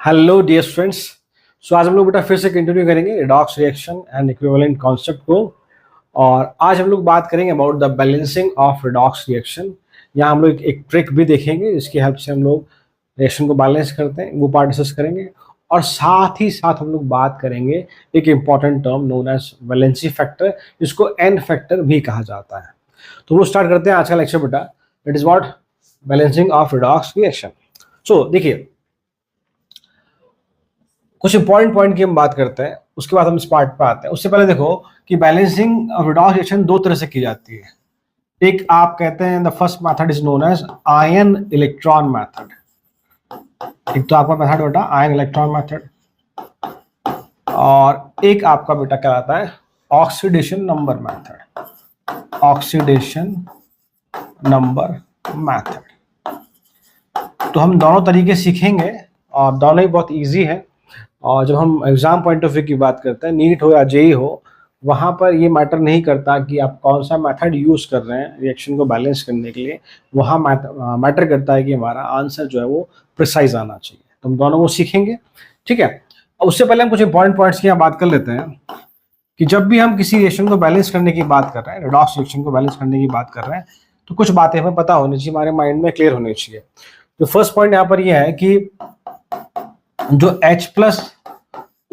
Hello dear students. सो आज हम लोग बेटा फिर से कंटिन्यू करेंगे redox reaction and equivalent concept को। और आज हम लोग बात करेंगे about the balancing of redox reaction. यहाँ हम लोग एक ट्रिक भी देखेंगे जिसकी हेल्प से हम लोग रिएक्शन को बैलेंस करते हैं, वो पार्ट डिस्कस करेंगे। और साथ ही साथ हम लोग बात करेंगे एक important term known as valency factor, जिसको एन फैक्टर भी कहा जाता है। तो हम लोग स्टार्ट करते हैं आज का लेक्चर बेटा। It is what balancing of redox reaction. So देखिए, कुछ इंपॉर्टेंट पॉइंट की हम बात करते हैं, उसके बाद हम इस पार्ट पे आते हैं। उससे पहले देखो कि बैलेंसिंग ऑफ रिडॉक्स रिएक्शन दो तरह से की जाती है। एक आप कहते हैं the first method is known as ion electron method. एक तो आपका मेथड बेटा आयन इलेक्ट्रॉन मेथड, और एक आपका बेटा कहलाता है oxidation number method. Oxidation number method. तो हम दोनों तरीके सीखेंगे और दोनों ही बहुत इजी है। और जब हम एग्जाम पॉइंट ऑफ व्यू की बात करते हैं, नीट हो या जेई हो, वहाँ पर ये मैटर नहीं करता कि आप कौन सा मेथड यूज़ कर रहे हैं रिएक्शन को बैलेंस करने के लिए। वहाँ मैटर करता है कि हमारा आंसर जो है वो प्रिसाइज आना चाहिए। तो हम दोनों को सीखेंगे, ठीक है। अब उससे पहले हम कुछ इंपॉर्टेंट पॉइंट्स की यहाँ बात कर लेते हैं कि जब भी हम किसी रिएक्शन को बैलेंस करने की बात कर रहे हैं, रिडॉक्स रिएक्शन को बैलेंस करने की बात कर रहे हैं, तो कुछ बातें हमें पता होनी चाहिए, हमारे माइंड में क्लियर होनी चाहिए। तो फर्स्ट पॉइंट यहाँ पर यह है कि जो H प्लस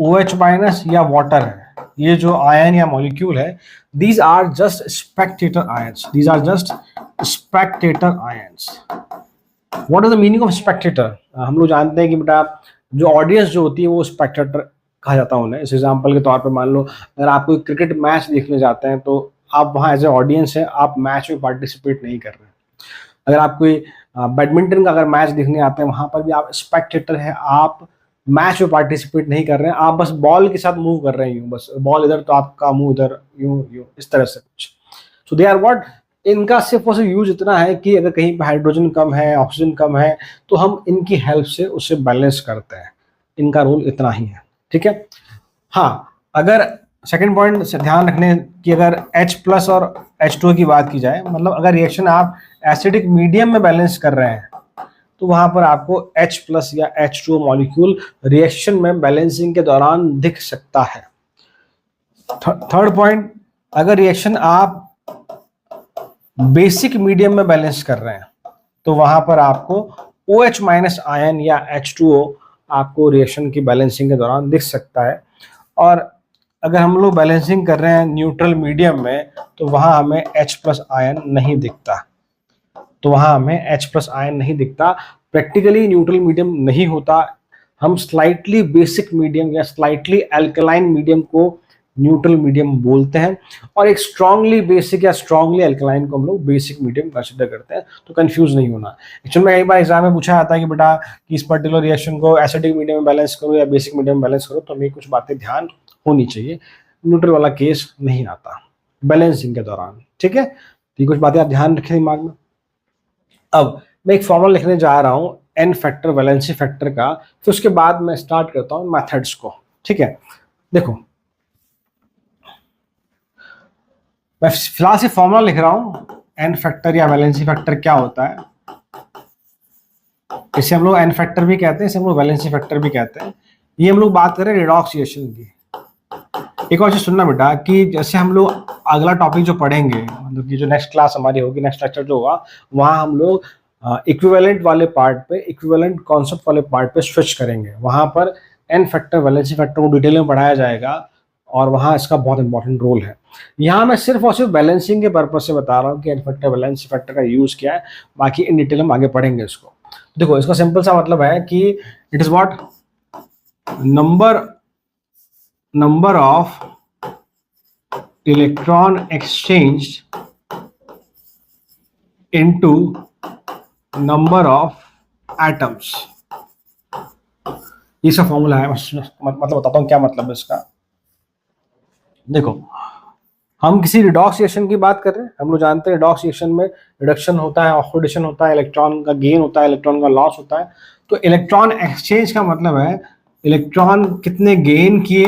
OH माइनस या वाटर है, ये जो आयन या मॉलिक्यूल है, these are just spectator ions. These are just spectator ions. What is the meaning of spectator? हम लोग जानते हैं कि बेटा जो ऑडियंस जो होती है वो स्पेक्टेटर कहा जाता है उन्हें। इस एग्जाम्पल के तौर पर मान लो अगर आप कोई क्रिकेट मैच देखने जाते हैं तो आप वहाँ एज ए ऑडियंस है, आप मैच में पार्टिसिपेट नहीं कर रहे हैं। अगर आप कोई बैडमिंटन का अगर मैच देखने आते हैं, वहां पर भी आप स्पेक्टेटर है, आप मैच में पार्टिसिपेट नहीं कर रहे हैं, आप बस बॉल के साथ मूव कर रहे हैं, यूं बस बॉल इधर तो आपका मुंह इधर, यूं यूं इस तरह से कुछ। सो दे आर व्हाट, इनका सिर्फ और सिर्फ यूज इतना है कि अगर कहीं पर हाइड्रोजन कम है, ऑक्सीजन कम है, तो हम इनकी हेल्प से उसे बैलेंस करते हैं। इनका रोल इतना ही है, ठीक है। हाँ, अगर सेकेंड पॉइंट से ध्यान रखने की, अगर H प्लस और H2O की बात की जाए, मतलब अगर रिएक्शन आप एसिडिक मीडियम में बैलेंस कर रहे हैं, तो वहां पर आपको H प्लस या H2O मॉलिक्यूल रिएक्शन में बैलेंसिंग के दौरान दिख सकता है। थर्ड पॉइंट, अगर रिएक्शन आप बेसिक मीडियम में बैलेंस कर रहे हैं, तो वहां पर आपको OH माइनस आयन या H2O आपको रिएक्शन की बैलेंसिंग के दौरान दिख सकता है। और अगर हम लोग बैलेंसिंग कर रहे हैं न्यूट्रल मीडियम में, तो वहां हमें H प्लस आयन नहीं दिखता। तो वहां हमें H प्लस आयन नहीं दिखता, प्रैक्टिकली न्यूट्रल मीडियम नहीं होता। हम स्लाइटली बेसिक मीडियम या स्लाइटली अल्कलाइन मीडियम को न्यूट्रल मीडियम बोलते हैं, और एक स्ट्रांगली बेसिक या स्ट्रांगली अल्कलाइन को हम लोग बेसिक मीडियम कंसिडर करते हैं। तो कंफ्यूज नहीं होना। एक्चुअली में कई बार एग्जाम में पूछा जाता है कि बेटा कि इस पर्टिकुलर रिएक्शन को एसिडिक मीडियम में बैलेंस करो या बेसिक मीडियम में बैलेंस करो, तो हमें कुछ बातें ध्यान होनी चाहिए। न्यूट्रल वाला केस नहीं आता बैलेंसिंग के दौरान, ठीक है। तो कुछ बातें आप ध्यान रखें दिमाग में। अब मैं एक फॉर्मूला लिखने जा रहा हूं एन फैक्टर वैलेंसी फैक्टर का, फिर उसके बाद मैं स्टार्ट करता हूं मेथड्स को, ठीक है। देखो, मैं फिलहाल से फॉर्मूला लिख रहा हूं एन फैक्टर या वैलेंसी फैक्टर क्या होता है। इसे हम लोग एन फैक्टर भी कहते हैं, इसे हम लोग वैलेंसी फैक्टर भी कहते हैं। ये हम लोग बात करें रिडॉक्स रिएक्शन की। एक और चीज सुनना बेटा कि जैसे हम लोग अगला टॉपिक जो पढ़ेंगे, मतलब कि जो नेक्स्ट क्लास हमारी होगी, नेक्स्ट लेक्चर जो होगा, वहाँ हम लोग इक्विवेलेंट वाले पार्ट पे, इक्विवेलेंट कॉन्सेप्ट वाले पार्ट पे स्विच करेंगे। वहाँ पर एन फैक्टर वैलेंसी फैक्टर को डिटेल में पढ़ाया जाएगा और वहाँ इसका बहुत इंपॉर्टेंट रोल है। यहाँ मैं सिर्फ और सिर्फ बैलेंसिंग के पर्पज से बता रहा हूँ कि एन फैक्टर वैलेंसी फैक्टर का यूज क्या है, बाकी इन डिटेल हम आगे पढ़ेंगे इसको। देखो, इसका सिंपल सा मतलब है कि it is what number of electron exchanged into number of atoms। ये सब फॉर्मूला है, मतलब बताता हूँ क्या मतलब है इसका। देखो, हम किसी रिडॉक्स रिएक्शन की बात कर रहे हैं। हम लोग जानते हैं रिडॉक्स रिएक्शन में रिडक्शन होता है, ऑक्सीडेशन होता है, इलेक्ट्रॉन का गेन होता है, इलेक्ट्रॉन का लॉस होता है। तो इलेक्ट्रॉन एक्सचेंज का मतलब है इलेक्ट्रॉन कितने गेन किए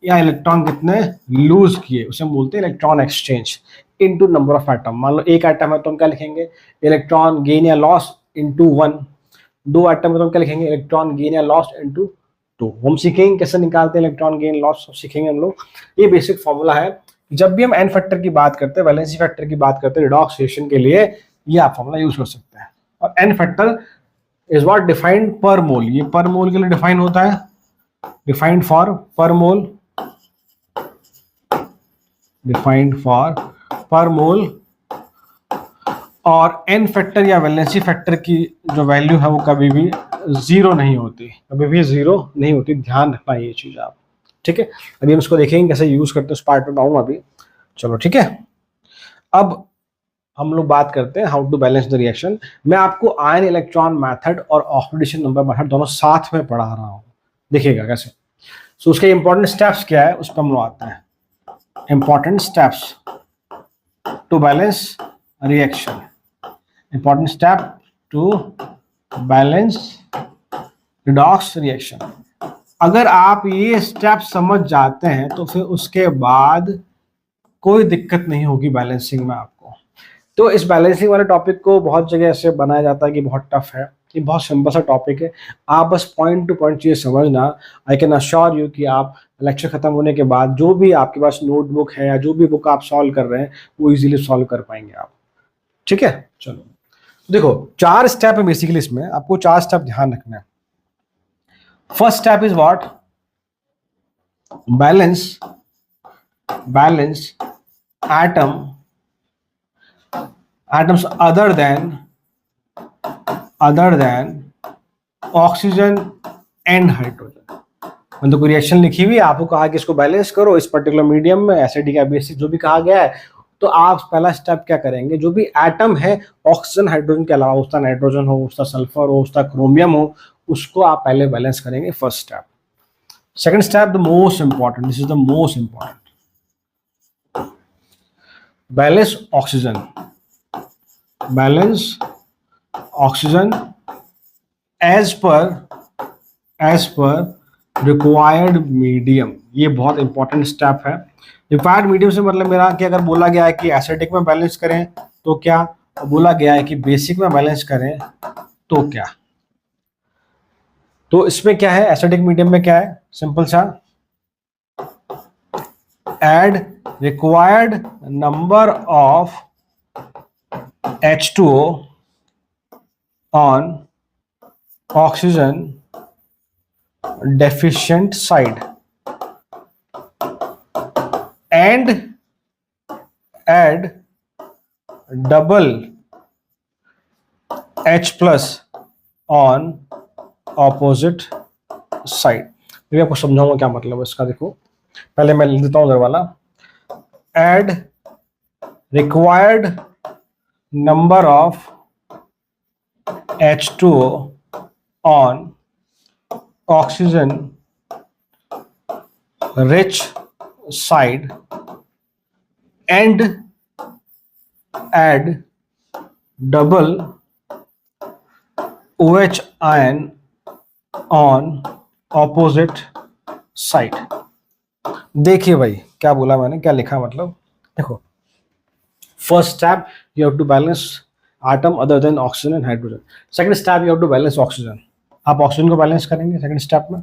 या इलेक्ट्रॉन कितने लूज किए, उसे हम बोलते हैं electron exchange into number of atom. मान लो एक एटम है तो हम क्या लिखेंगे, इलेक्ट्रॉन गेन या लॉस इनटू 1। दो एटम में तो हम क्या लिखेंगे, इलेक्ट्रॉन गेन या लॉस्ट इनटू 2। हम सीखेंगे कैसे निकालते हैं इलेक्ट्रॉन गेन लॉस, सीखेंगे हम लोग। ये बेसिक फॉर्मूला है। जब भी हम एन फैक्टर की बात करते हैं, वैलेंसी फैक्टर की बात करते हैं रिडॉक्स रिएक्शन के लिए, ये आप फॉर्मूला यूज कर सकते हैं। और n factor is what defined per mole, ये पर मोल के लिए डिफाइन होता है, डिफाइंड फॉर पर मोल, डिफाइंड फॉर पर मोल। और एन फैक्टर या वैलेंसी फैक्टर की जो वैल्यू है वो कभी भी जीरो नहीं होती, कभी भी जीरो नहीं होती, ध्यान रखना ये चीज आप, ठीक है। अभी हम इसको देखेंगे कैसे यूज करते हैं, उस पार्ट में आऊंगा अभी, चलो ठीक है। अब हम लोग बात करते हैं how to balance the reaction. मैं आपको आयन इलेक्ट्रॉन मेथड और ऑक्सीडेशन नंबर मेथड दोनों साथ में पढ़ा रहा हूं, देखिएगा कैसे। सो उसके इंपॉर्टेंट स्टेप्स क्या है उस पर हम लोग आते हैं। Important steps to balance reaction, important step to balance redox reaction. अगर आप ये स्टेप समझ जाते हैं तो फिर उसके बाद कोई दिक्कत नहीं होगी बैलेंसिंग में आपको। तो इस बैलेंसिंग वाले टॉपिक को बहुत जगह ऐसे बनाया जाता है कि बहुत टफ है, ये बहुत सिंपल सा टॉपिक है, आप बस पॉइंट टू पॉइंट चीज़ समझना। आई कैन अश्योर यू कि आप लेक्चर खत्म होने के बाद जो भी आपके पास नोटबुक है या जो भी बुक आप सॉल्व कर रहे हैं वो इजीली सॉल्व कर पाएंगे आप, ठीक है। चलो देखो 4 स्टेप है बेसिकली, इसमें आपको 4 स्टेप ध्यान रखना है। First step is what, balance atoms other than oxygen and hydrogen. मतलब कोई रिएक्शन लिखी हुई है, आपको कहा कि इसको बैलेंस करो इस पर्टिकुलर मीडियम में, एसिडिक या बेसिक जो भी कहा गया है, तो आप पहला स्टेप क्या करेंगे, जो भी एटम है ऑक्सीजन हाइड्रोजन के अलावा, उसका नाइट्रोजन हो, उसका सल्फर हो, उसका क्रोमियम हो, उसको आप पहले बैलेंस करेंगे, first step. Second step the most important, this is the most important, balance oxygen as पर रिक्वायर्ड मीडियम। ये बहुत इंपॉर्टेंट स्टेप है। रिक्वायर्ड मीडियम से मतलब मेरा कि अगर बोला गया है कि एसिडिक में बैलेंस करें तो क्या, बोला गया है कि बेसिक में बैलेंस करें तो क्या। तो इसमें क्या है, एसिडिक मीडियम में क्या है, सिंपल सा, add required number of H2O on oxygen deficient side and add double H plus on opposite side। मैं आपको समझाऊंगा क्या मतलब है इसका। देखो पहले मैं लिख देता हूं उधर वाला, add required number of H2O on oxygen rich side and add double OH ion on opposite side। देखिए भाई क्या बोला मैंने, क्या लिखा, मतलब देखो first step you have to balance atom other than oxygen and hydrogen। second step you have to balance oxygen, आप ऑक्सीजन को बैलेंस करेंगे सेकंड स्टेप में।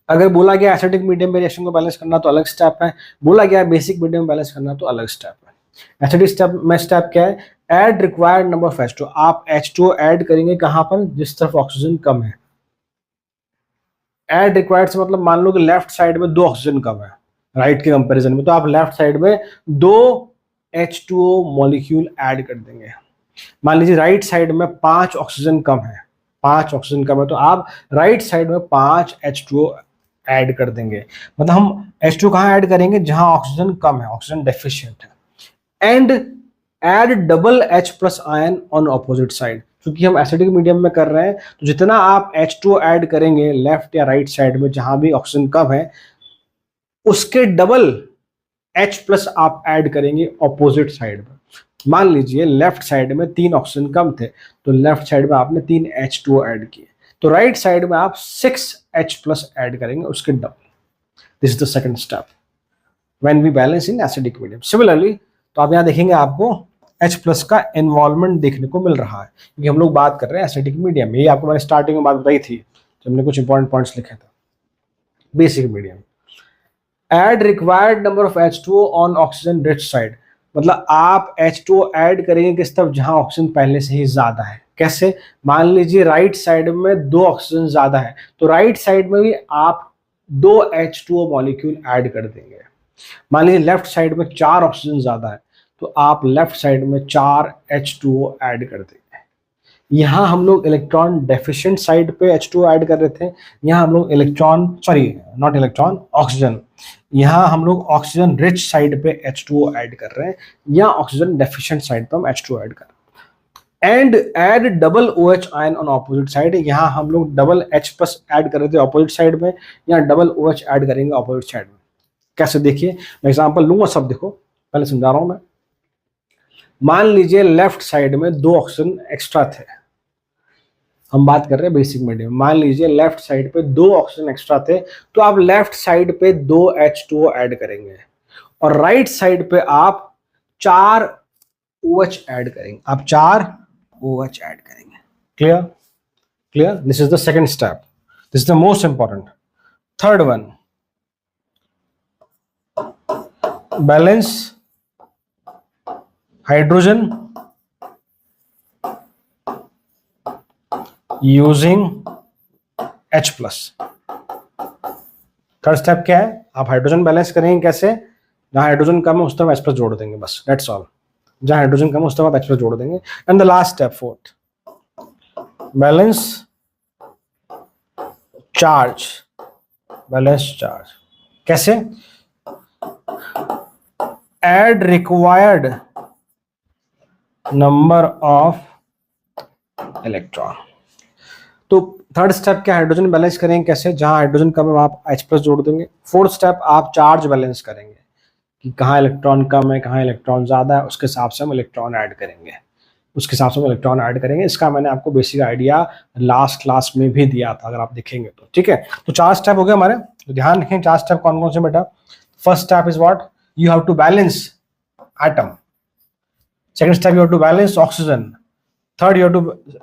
अगर बोला गया एसिडिक मीडियम में रिएक्शन को बैलेंस करना तो अलग स्टेप है, बोला गया बेसिक मीडियम में बैलेंस करना तो अलग स्टेप है। एसिडिक स्टेप में स्टेप क्या है, add required number of H2। आप H2O ऐड करेंगे कहां पर, जिस तरफ ऑक्सीजन कम है। ऐड रिक्वायर्ड से मतलब मान लो कि लेफ्ट साइड में 2 ऑक्सीजन कम है राइट के कंपैरिजन में, तो आप लेफ्ट साइड में 2 H2O मॉलिक्यूल ऐड कर देंगे। मान लीजिए राइट साइड में 5 ऑक्सीजन कम है, 5 ऑक्सीजन कम है, तो आप राइट साइड में 5 H2O ऐड कर देंगे। मतलब हम H2O कहाँ ऐड करेंगे, जहां ऑक्सीजन कम है, ऑक्सीजन डेफिशिएंट है। And add double H plus ion on opposite side. क्योंकि हम एसिडिक मीडियम में कर रहे हैं तो जितना आप H2O ऐड करेंगे लेफ्ट या राइट साइड में जहां भी ऑक्सीजन कम है, उसके डबल H प्लस आप ऐड करेंगे ऑपोजिट साइड में। मान लीजिए लेफ्ट साइड में 3 ऑक्सीजन कम थे तो लेफ्ट साइड में आपने 3 H2O ऐड किए, तो राइट साइड में आप 6 H प्लस ऐड करेंगे उसके double. This is the second step when we balance in acidic medium. Similarly तो आप यहां देखेंगे आपको H प्लस का इन्वॉल्वमेंट देखने को मिल रहा है, क्योंकि हम लोग बात कर रहे हैं एसिडिक मीडियम में। ये आपको मैंने स्टार्टिंग में बात बताई थी जब हमने कुछ इंपॉर्टेंट पॉइंट्स लिखे थे। Basic medium, add required number of H2O on oxygen rich side, मतलब आप H2O ऐड करेंगे किस तरफ, जहां ऑक्सीजन पहले से ही ज्यादा है। कैसे? मान लीजिए राइट साइड में 2 ऑक्सीजन ज्यादा है, तो राइट साइड में भी आप 2 H2O मॉलिक्यूल ऐड कर देंगे। मान लीजिए लेफ्ट साइड में 4 ऑक्सीजन ज्यादा है, तो आप लेफ्ट साइड में 4 H2O ऐड कर देंगे। यहां हम लोग इलेक्ट्रॉन डेफिशिएंट साइड पे H2O ऐड कर रहे थे, यहां हम लोग नॉट इलेक्ट्रॉन, ऑक्सीजन, यहां हम लोग ऑक्सीजन रिच साइड पे H2O ऐड कर रहे हैं, या ऑक्सीजन डेफिशिएंट साइड पे हम H2O ऐड कर रहे हैं। And add double OH ion on opposite side, यहां हम लोग डबल H प्लस ऐड कर रहे थे ऑपोजिट साइड में, यहाँ डबल OH ऐड करेंगे ऑपोजिट साइड में। कैसे? देखिए मैं एग्जांपल लूंगा, सब देखो, पहले समझा रहा हूं मैं। मान लीजिए लेफ्ट साइड में 2 ऑक्सीजन एक्स्ट्रा थे, हम बात कर रहे हैं बेसिक मीडियम। मान लीजिए लेफ्ट साइड पे 2 ऑक्सीजन एक्स्ट्रा थे, तो आप लेफ्ट साइड पे 2 H2O ऐड करेंगे, और राइट साइड पे आप 4 OH ऐड करेंगे, आप 4 OH ऐड करेंगे। Clear? Clear? This is the second step, this is the most important. Third one, balance hydrogen using H plus. Third step क्या है? आप हाइड्रोजन बैलेंस करेंगे। कैसे? जहां हाइड्रोजन कम है उस तरफ H प्लस जोड़ देंगे, बस, दैट्स ऑल। जहां हाइड्रोजन कम है उस तरफ आप H प्लस जोड़ देंगे। And the last step, fourth, balance charge. Balance charge कैसे? Add required number of electron. तो थर्ड स्टेप क्या? हाइड्रोजन बैलेंस करेंगे। कैसे? जहां हाइड्रोजन कम है आप H प्लस जोड़ देंगे। फोर्थ स्टेप, आप चार्ज बैलेंस करेंगे कि कहाँ इलेक्ट्रॉन कम है, कहाँ इलेक्ट्रॉन ज्यादा है, उसके हिसाब से हम इलेक्ट्रॉन ऐड करेंगे, उसके हिसाब से हम इलेक्ट्रॉन ऐड करेंगे। इसका मैंने आपको बेसिक आइडिया लास्ट क्लास में भी दिया था, अगर आप देखेंगे तो। ठीक है, तो 4 स्टेप हो गए हमारे, तो ध्यान रखें 4 स्टेप कौन कौन से बेटा। First step is what? You have to balance atom. Second step, you have to balance oxygen. Third, you have to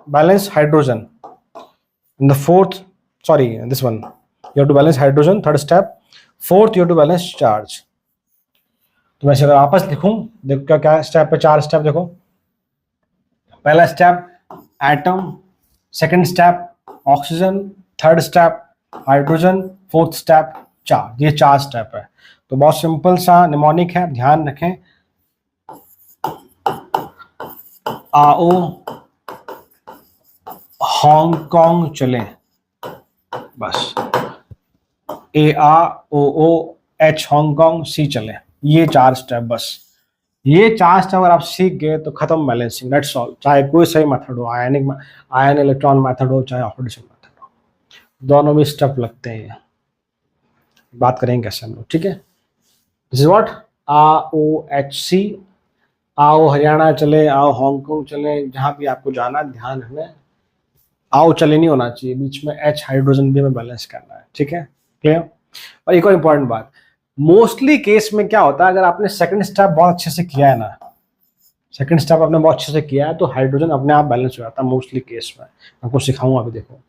balance hydrogen. In the fourth, sorry, this one, you have to balance hydrogen. Third step. Fourth, you have to balance charge. तो मैं अगर आपस लिखूं, देखो क्या क्या step पे, 4 step देखो। पहला step atom, second step oxygen, third step hydrogen, fourth step charge. ये 4 स्टेप है, तो बहुत सिंपल सा निमोनिक है, ध्यान रखें। आओ हांगकांग चले, बस। AROOH हांगकांग, C चले, ये 4 स्टेप बस। ये 4 स्टेप अगर आप सीख गए तो खत्म बैलेंसिंग, दैट्स ऑल। चाहे कोई सही मेथड हो, आयन इलेक्ट्रॉन मेथड हो, चाहे ऑक्सीडेशन मेथड हो, दोनों में स्टेप लगते हैं। बात करेंगे कैसे हम लोग, ठीक है। This is what AOHC। आओ हरियाणा चले, आओ हांगकांग चले, जहां भी आपको जाना ध्यान रखना, आओ चले नहीं होना चाहिए, बीच में H हाइड्रोजन भी हमें बैलेंस करना है, ठीक है, क्लियर। और एक और इंपॉर्टेंट बात, मोस्टली केस में क्या होता है, अगर आपने सेकंड स्टेप बहुत अच्छे से किया है ना, सेकंड स्टेप आपने बहुत अच्छे से किया है, तो हाइड्रोजन अपने आप बैलेंस हो जाता है मोस्टली केस में। आपको सिखाऊंगा अभी, देखो।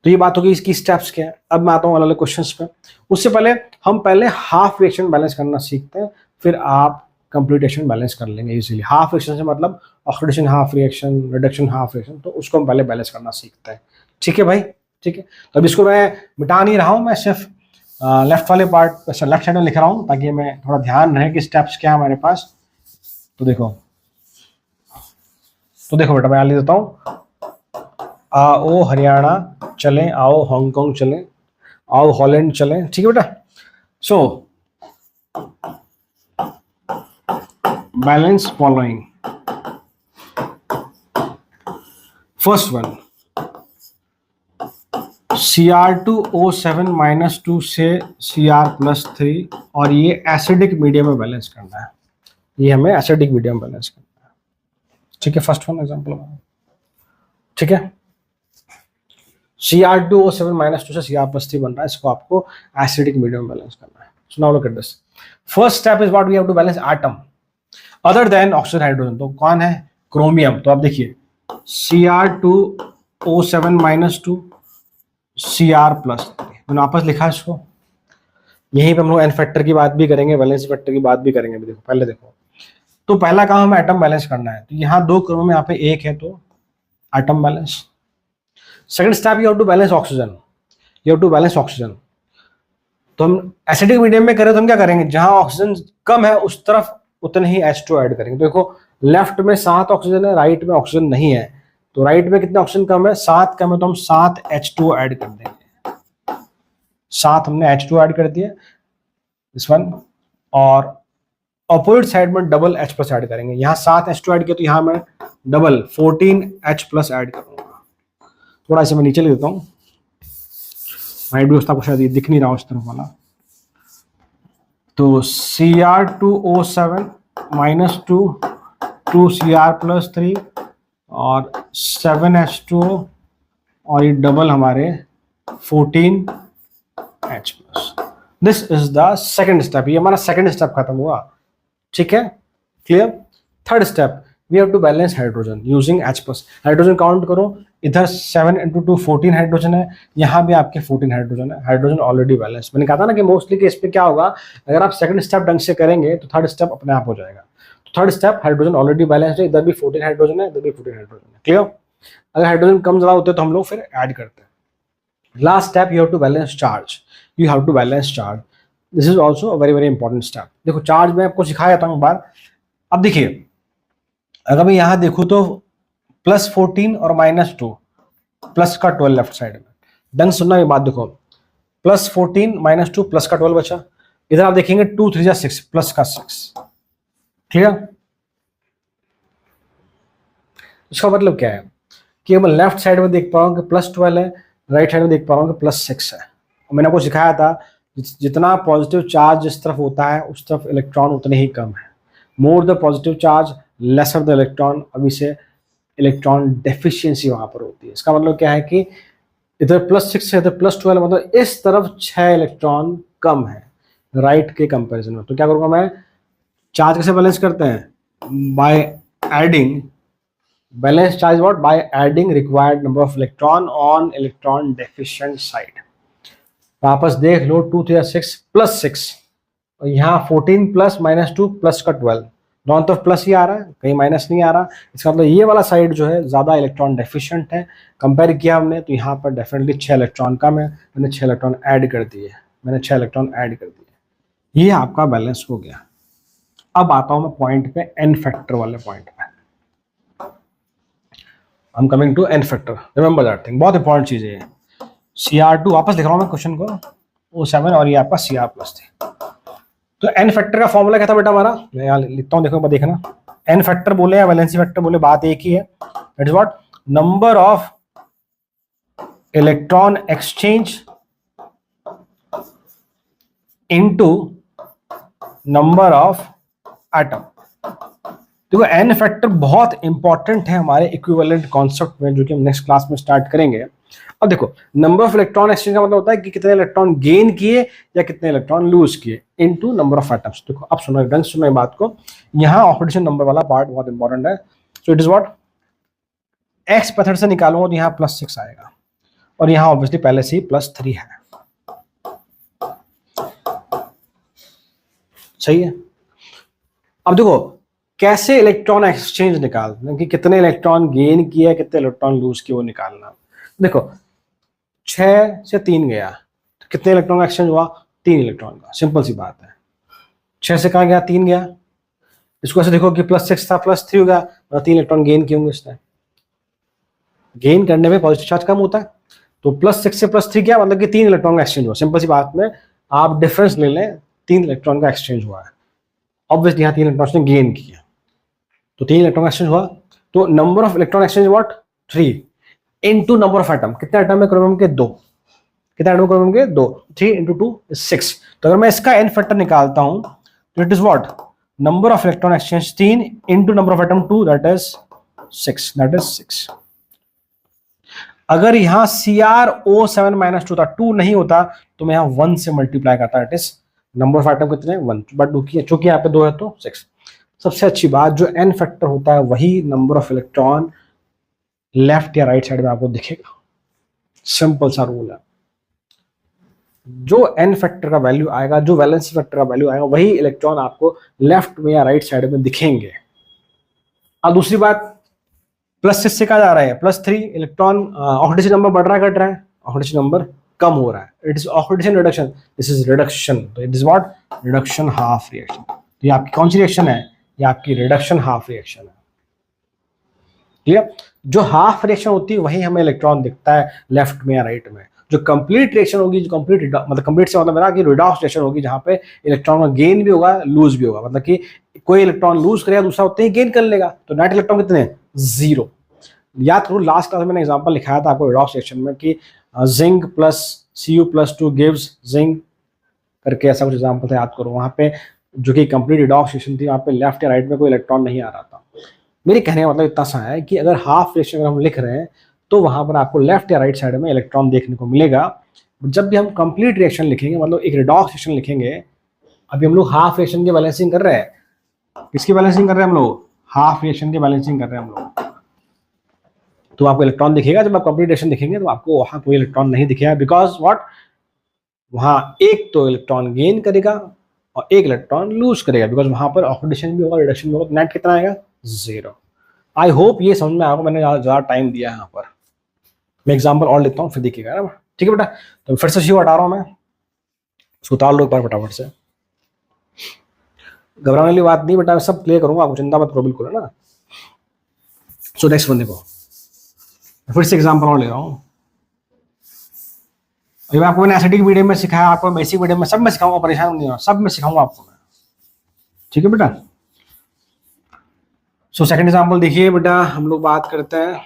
तो ये बात होगी इसकी स्टेप्स क्या है। अब मैं आता हूँ अलग अलग क्वेश्चंस पे। उससे पहले हम पहले हाफ रिएक्शन बैलेंस करना सीखते हैं, फिर आप कंप्लीटेशन बैलेंस कर लेंगे इजीली। हाफ रिएक्शन से मतलब oxidation half reaction, reduction half reaction, तो उसको हम पहले बैलेंस करना सीखते हैं, ठीक है भाई, ठीक है। तो अब इसको मैं मिटा नहीं रहा हूँ, मैं सिर्फ लेफ्ट वाले पार्ट, लेफ्ट साइड में लिख रहा हूँ, ताकि हमें थोड़ा ध्यान रहे कि स्टेप्स क्या है हमारे पास। तो देखो बेटा, मैं लिख देता हूँ। आओ हरियाणा चलें, आओ हांगकांग चलें, आओ हॉलैंड चलें, ठीक है बेटा। So balance following. First one, Cr2O7 - 2 से Cr+3, और ये एसिडिक मीडियम में बैलेंस करना है, ये हमें एसिडिक मीडियम में बैलेंस करना है, ठीक है। फर्स्ट वन एग्जांपल, ठीक है। Cr2O7 - 2 से Cr+3 बन रहा है, इसको आपको एसिडिक मीडियम में बैलेंस करना है। So now look at this. First step is what we have to balance atom. Other than oxygen hydrogen, तो कौन है? क्रोमियम। तो आप देखिए Cr2O7-2 Cr+, मैंने वापस लिखा इसको। यहीं पे हम लोग एन फैक्टर की बात भी करेंगे, वैलेंस फैक्टर की बात भी करेंगे। देखो पहले देखो, तो पहला काम हमें एटम बैलेंस करना है। तो यहाँ 2 क्रोमियम, यहाँ पे 1 है, तो atom balance. Second step, you have to balance oxygen, you have to balance oxygen. तो हम एसिडिक मीडियम में करें तो हम क्या करेंगे, जहां ऑक्सीजन कम है उस तरफ उतने ही H2 ऐड करेंगे। देखो लेफ्ट में 7 ऑक्सीजन है, राइट में ऑक्सीजन नहीं है, तो राइट में कितना ऑक्सीजन कम है? 7 कम है, तो हम 7 H2 ऐड कर देंगे। 7 हमने H2 ऐड कर दिया, दिस वन। और अपोजिट साइड में डबल H+ ऐड करेंगे। यहाँ 7 H2 ऐड किया, तो यहाँ मैं डबल 14 H+ ऐड करूंगा। थोड़ा इसे मैं नीचे ले देता हूँ, राइट भी उसका कुछ शायद दिख नहीं रहा उस तरफ वाला। तो Cr2O7-2 2Cr+3 और 7H2O, और ये डबल हमारे 14H+। This is the second step. ये हमारा सेकेंड स्टेप खत्म हुआ, ठीक है, clear. Third step, we have to balance hydrogen using H+। Hydrogen count करो, इधर 7 × 2 14 हाइड्रोजन है, यहाँ भी आपके 14 हाइड्रोजन है। Hydrogen already balance. मैंने कहा था ना कि मोस्टली केस पे क्या होगा, अगर आप सेकंड स्टेप ढंग से करेंगे तो थर्ड स्टेप अपने आप हो जाएगा। तो third step, hydrogen already balance है, इधर भी 14 हाइड्रोजन है, इधर भी 14 हाइड्रोजन है, क्लियर। अगर हाइड्रोजन कम ज्यादा होते तो हम लोग फिर ऐड करते हैं। Last step, you have to balance charge, you have to balance charge. This is also a very very important step. देखो चार्ज में आपको सिखाया जाता हूँ बार। अब देखिए, अगर मैं यहाँ देखूँ तो +14 और -2, प्लस का 12 लेफ्ट साइड में। ढंग सुनना ये बात, देखो +14 -2 प्लस का 12 बचा। इधर आप देखेंगे 2 3 6 प्लस का 6, क्लियर। इसका मतलब क्या है कि मैं लेफ्ट साइड में देख पा रहा हूँ कि +12 है, राइट साइड में देख पा रहा हूँ कि +6 है। मैंने आपको सिखाया था जितना पॉजिटिव चार्ज जिस तरफ होता है उस तरफ इलेक्ट्रॉन उतने ही कम है। More the positive charge lesser the electron. अभी से इलेक्ट्रॉन डेफिशिएंसी वहां पर होती है। इसका मतलब क्या है कि इधर +6 है, इधर +12, मतलब इस तरफ 6 इलेक्ट्रॉन कम है राइट के कंपैरिजन में। तो क्या करूंगा मैं, चार्ज कैसे बैलेंस करते हैं? By adding, balance charge what? By adding required number of electron on electron deficient side. वापस देख लो, 2 3 6 +6, और यहाँ 14 प्लस -2 प्लस का 12, दोनों तरफ प्लस ही आ रहा है, कहीं माइनस नहीं आ रहा। इसका मतलब ये वाला साइड जो है ज़्यादा इलेक्ट्रॉन डेफिशिएंट है। कंपेयर किया हमने तो यहाँ पर डेफिनेटली 6 इलेक्ट्रॉन कम है, मैंने 6 इलेक्ट्रॉन ऐड कर दिए, मैंने 6 इलेक्ट्रॉन ऐड कर दिए। ये आपका बैलेंस हो गया। अब आता हूँ मैं पॉइंट पे, एन फैक्टर वाले पॉइंट पे। I am coming to n factor, remember that thing, बहुत इंपॉर्टेंट चीज़ है। Cr2, वापस लिख रहा हूँ मैं क्वेश्चन को, O7 और ये आपका Cr+3। तो एन फैक्टर का फॉर्मूला क्या था बेटा हमारा? मैं यहाँ लिखता हूँ, देखो देखना। एन फैक्टर बोले या वैलेंसी फैक्टर बोले, बात एक ही है। That is what? Number of electron exchange into number of atom. देखो एन फैक्टर बहुत इंपॉर्टेंट है हमारे इक्विवेलेंट कॉन्सेप्ट में, जो कि हम नेक्स्ट क्लास में स्टार्ट करेंगे। अब देखो, नंबर ऑफ इलेक्ट्रॉन एक्सचेंज का मतलब होता है कि कितने इलेक्ट्रॉन गेन किए या कितने इलेक्ट्रॉन लूज किए, इनटू नंबर ऑफ एटम्स। देखो अब सुनो, ढंग से सुनो बात को, यहाँ ऑक्सीडेशन नंबर वाला पार्ट बहुत इंपॉर्टेंट है। So it is what? X method से निकालूंगा तो यहाँ +6 आएगा, और यहाँ ऑब्वियसली पहले से ही +3 है, सही है। अब देखो कैसे इलेक्ट्रॉन एक्सचेंज निकालना, कि कितने इलेक्ट्रॉन गेन किया कितने इलेक्ट्रॉन लूज किए वो निकालना। देखो 6 से 3 गया तो कितने इलेक्ट्रॉन का एक्सचेंज हुआ? 3 इलेक्ट्रॉन का, सिंपल सी बात है। 6 से कहाँ गया? 3 गया। इसको ऐसे देखो कि +6 था +3 हो गया, मतलब 3 इलेक्ट्रॉन गेन किए होंगे इसने। गेन करने में पॉजिटिव चार्ज कम होता है, तो +6 से +3 गया, मतलब कि 3 इलेक्ट्रॉन का एक्सचेंज हुआ। सिंपल सी बात में आप डिफरेंस ले लें, 3 इलेक्ट्रॉन का एक्सचेंज हुआ है। ऑब्वियसली यहाँ 3 इलेक्ट्रॉन ने गेन किया, तो 3 इलेक्ट्रॉन का एक्सचेंज हुआ। तो number of electron exchange what? 3 into number of atom. कितने एटम है क्रोमियम के? 2। कितने एटम क्रोमियम के? 2। 3 × 2 is 6। तो अगर मैं इसका एन फैक्टर निकालता हूं तो it is what? Number of electron exchange 3 into number of atom 2, that is 6, that is 6। अगर यहां Cr(O7-2) था, 2 नहीं होता तो मैं यहां 1 से मल्टीप्लाई करता, that is number of atom कितने? 1, बट चूंकि यहाँ पे 2 है तो 6। सबसे अच्छी बात, जो n फैक्टर होता है वही नंबर ऑफ इलेक्ट्रॉन लेफ्ट या राइट साइड में आपको दिखेगा। सिंपल सा रूल है, जो n फैक्टर का वैल्यू आएगा, जो वैलेंसी फैक्टर का वैल्यू आएगा, वही इलेक्ट्रॉन आपको लेफ्ट में या राइट साइड में दिखेंगे। अब दूसरी बात, +6 से कहा जा रहा है +3 इलेक्ट्रॉन, ऑक्सीडेशन नंबर बढ़ रहा है घट रहा है? ऑक्सीडेशन नंबर कम हो रहा है। It is oxidation reduction, this is reduction, तो it is what, reduction half reaction. तो ये आपकी कौन सी रिएक्शन है? ये आपकी रिडक्शन हाफ रिएक्शन है। क्लियर? जो हाफ रिएक्शन होती है वही हमें इलेक्ट्रॉन दिखता है लेफ्ट में या राइट में। जो कंप्लीट रिएक्शन होगी, जो कंप्लीट मतलब कंप्लीट से मतलब मेरा कि रिडॉक्स रिएक्शन होगी, जहां पे इलेक्ट्रॉन का गेन भी होगा, लूज भी होगा, मतलब कि कोई इलेक्ट्रॉन लूज करेगा, दूसरा उतने ही गेन कर लेगा, तो नेट इलेक्ट्रॉन कितने? 0। याद करो लास्ट क्लास में मैंने एग्जांपल लिखाया था आपको रिडॉक्स रिएक्शन में कि zinc plus Cu+2 gives zinc करके, ऐसा कुछ एग्जांपल था, याद करो। वहां पे जो कि कंप्लीट रिडॉक्स रिएक्शन थी, वहां पे लेफ्ट या राइट में कोई इलेक्ट्रॉन नहीं आ रहा था। मेरे कहने का मतलब इतना सा है कि अगर हाफ रिएक्शन अगर हम लिख रहे हैं तो वहां पर आपको लेफ्ट या राइट साइड में इलेक्ट्रॉन देखने को मिलेगा। जब भी हम कंप्लीट रिएक्शन लिखेंगे, मतलब एक रिडॉक्स रिएक्शन लिखेंगे, अभी हम लोग हाफ रिएक्शन की बैलेंसिंग कर रहे हैं। किसकी बैलेंसिंग कर रहे हैं हम लोग? हाफ रिएक्शन की बैलेंसिंग कर रहे हैं हम लोग। तो आपको इलेक्ट्रॉन दिखेगा, जब आप कंप्लीट रिएक्शन लिखेंगे तो आपको वहां कोई इलेक्ट्रॉन नहीं दिखेगा, बिकॉज व्हाट, वहां एक तो इलेक्ट्रॉन गेन करेगा और एक इलेक्ट्रॉन लूज करेगा, बिकॉज वहां पर ऑक्सीडेशन भी होगा, रिडक्शन भी होगा, नेट कितना आएगा? 0। आई होप ये समझ में आएगा, मैंने ज़्यादा टाइम दिया है यहाँ पर। मैं एग्जांपल और लेता हूँ फिर देखिएगा ना, ठीक है बेटा। तो फिर से CO हटा रहा हूँ मैं, उसको उतार लो एक बार फटाफट से। घबराने वाली बात नहीं बेटा, सब क्लियर करूंगा, आपको चिंता मत करो बिल्कुल, है ना। सो नेक्स्ट बंदे को फिर से एग्जांपल और ले रहा हूँ। अभी आपको मैंने एसिडिक मीडियम में सिखाया, आपको बेसिक मीडियम में, सब में सिखाऊंगा, परेशान नहीं होना, सब में सिखाऊंगा आपको मैं, ठीक है बेटा। सो सेकंड एग्जांपल देखिए बेटा, हम लोग बात करते हैं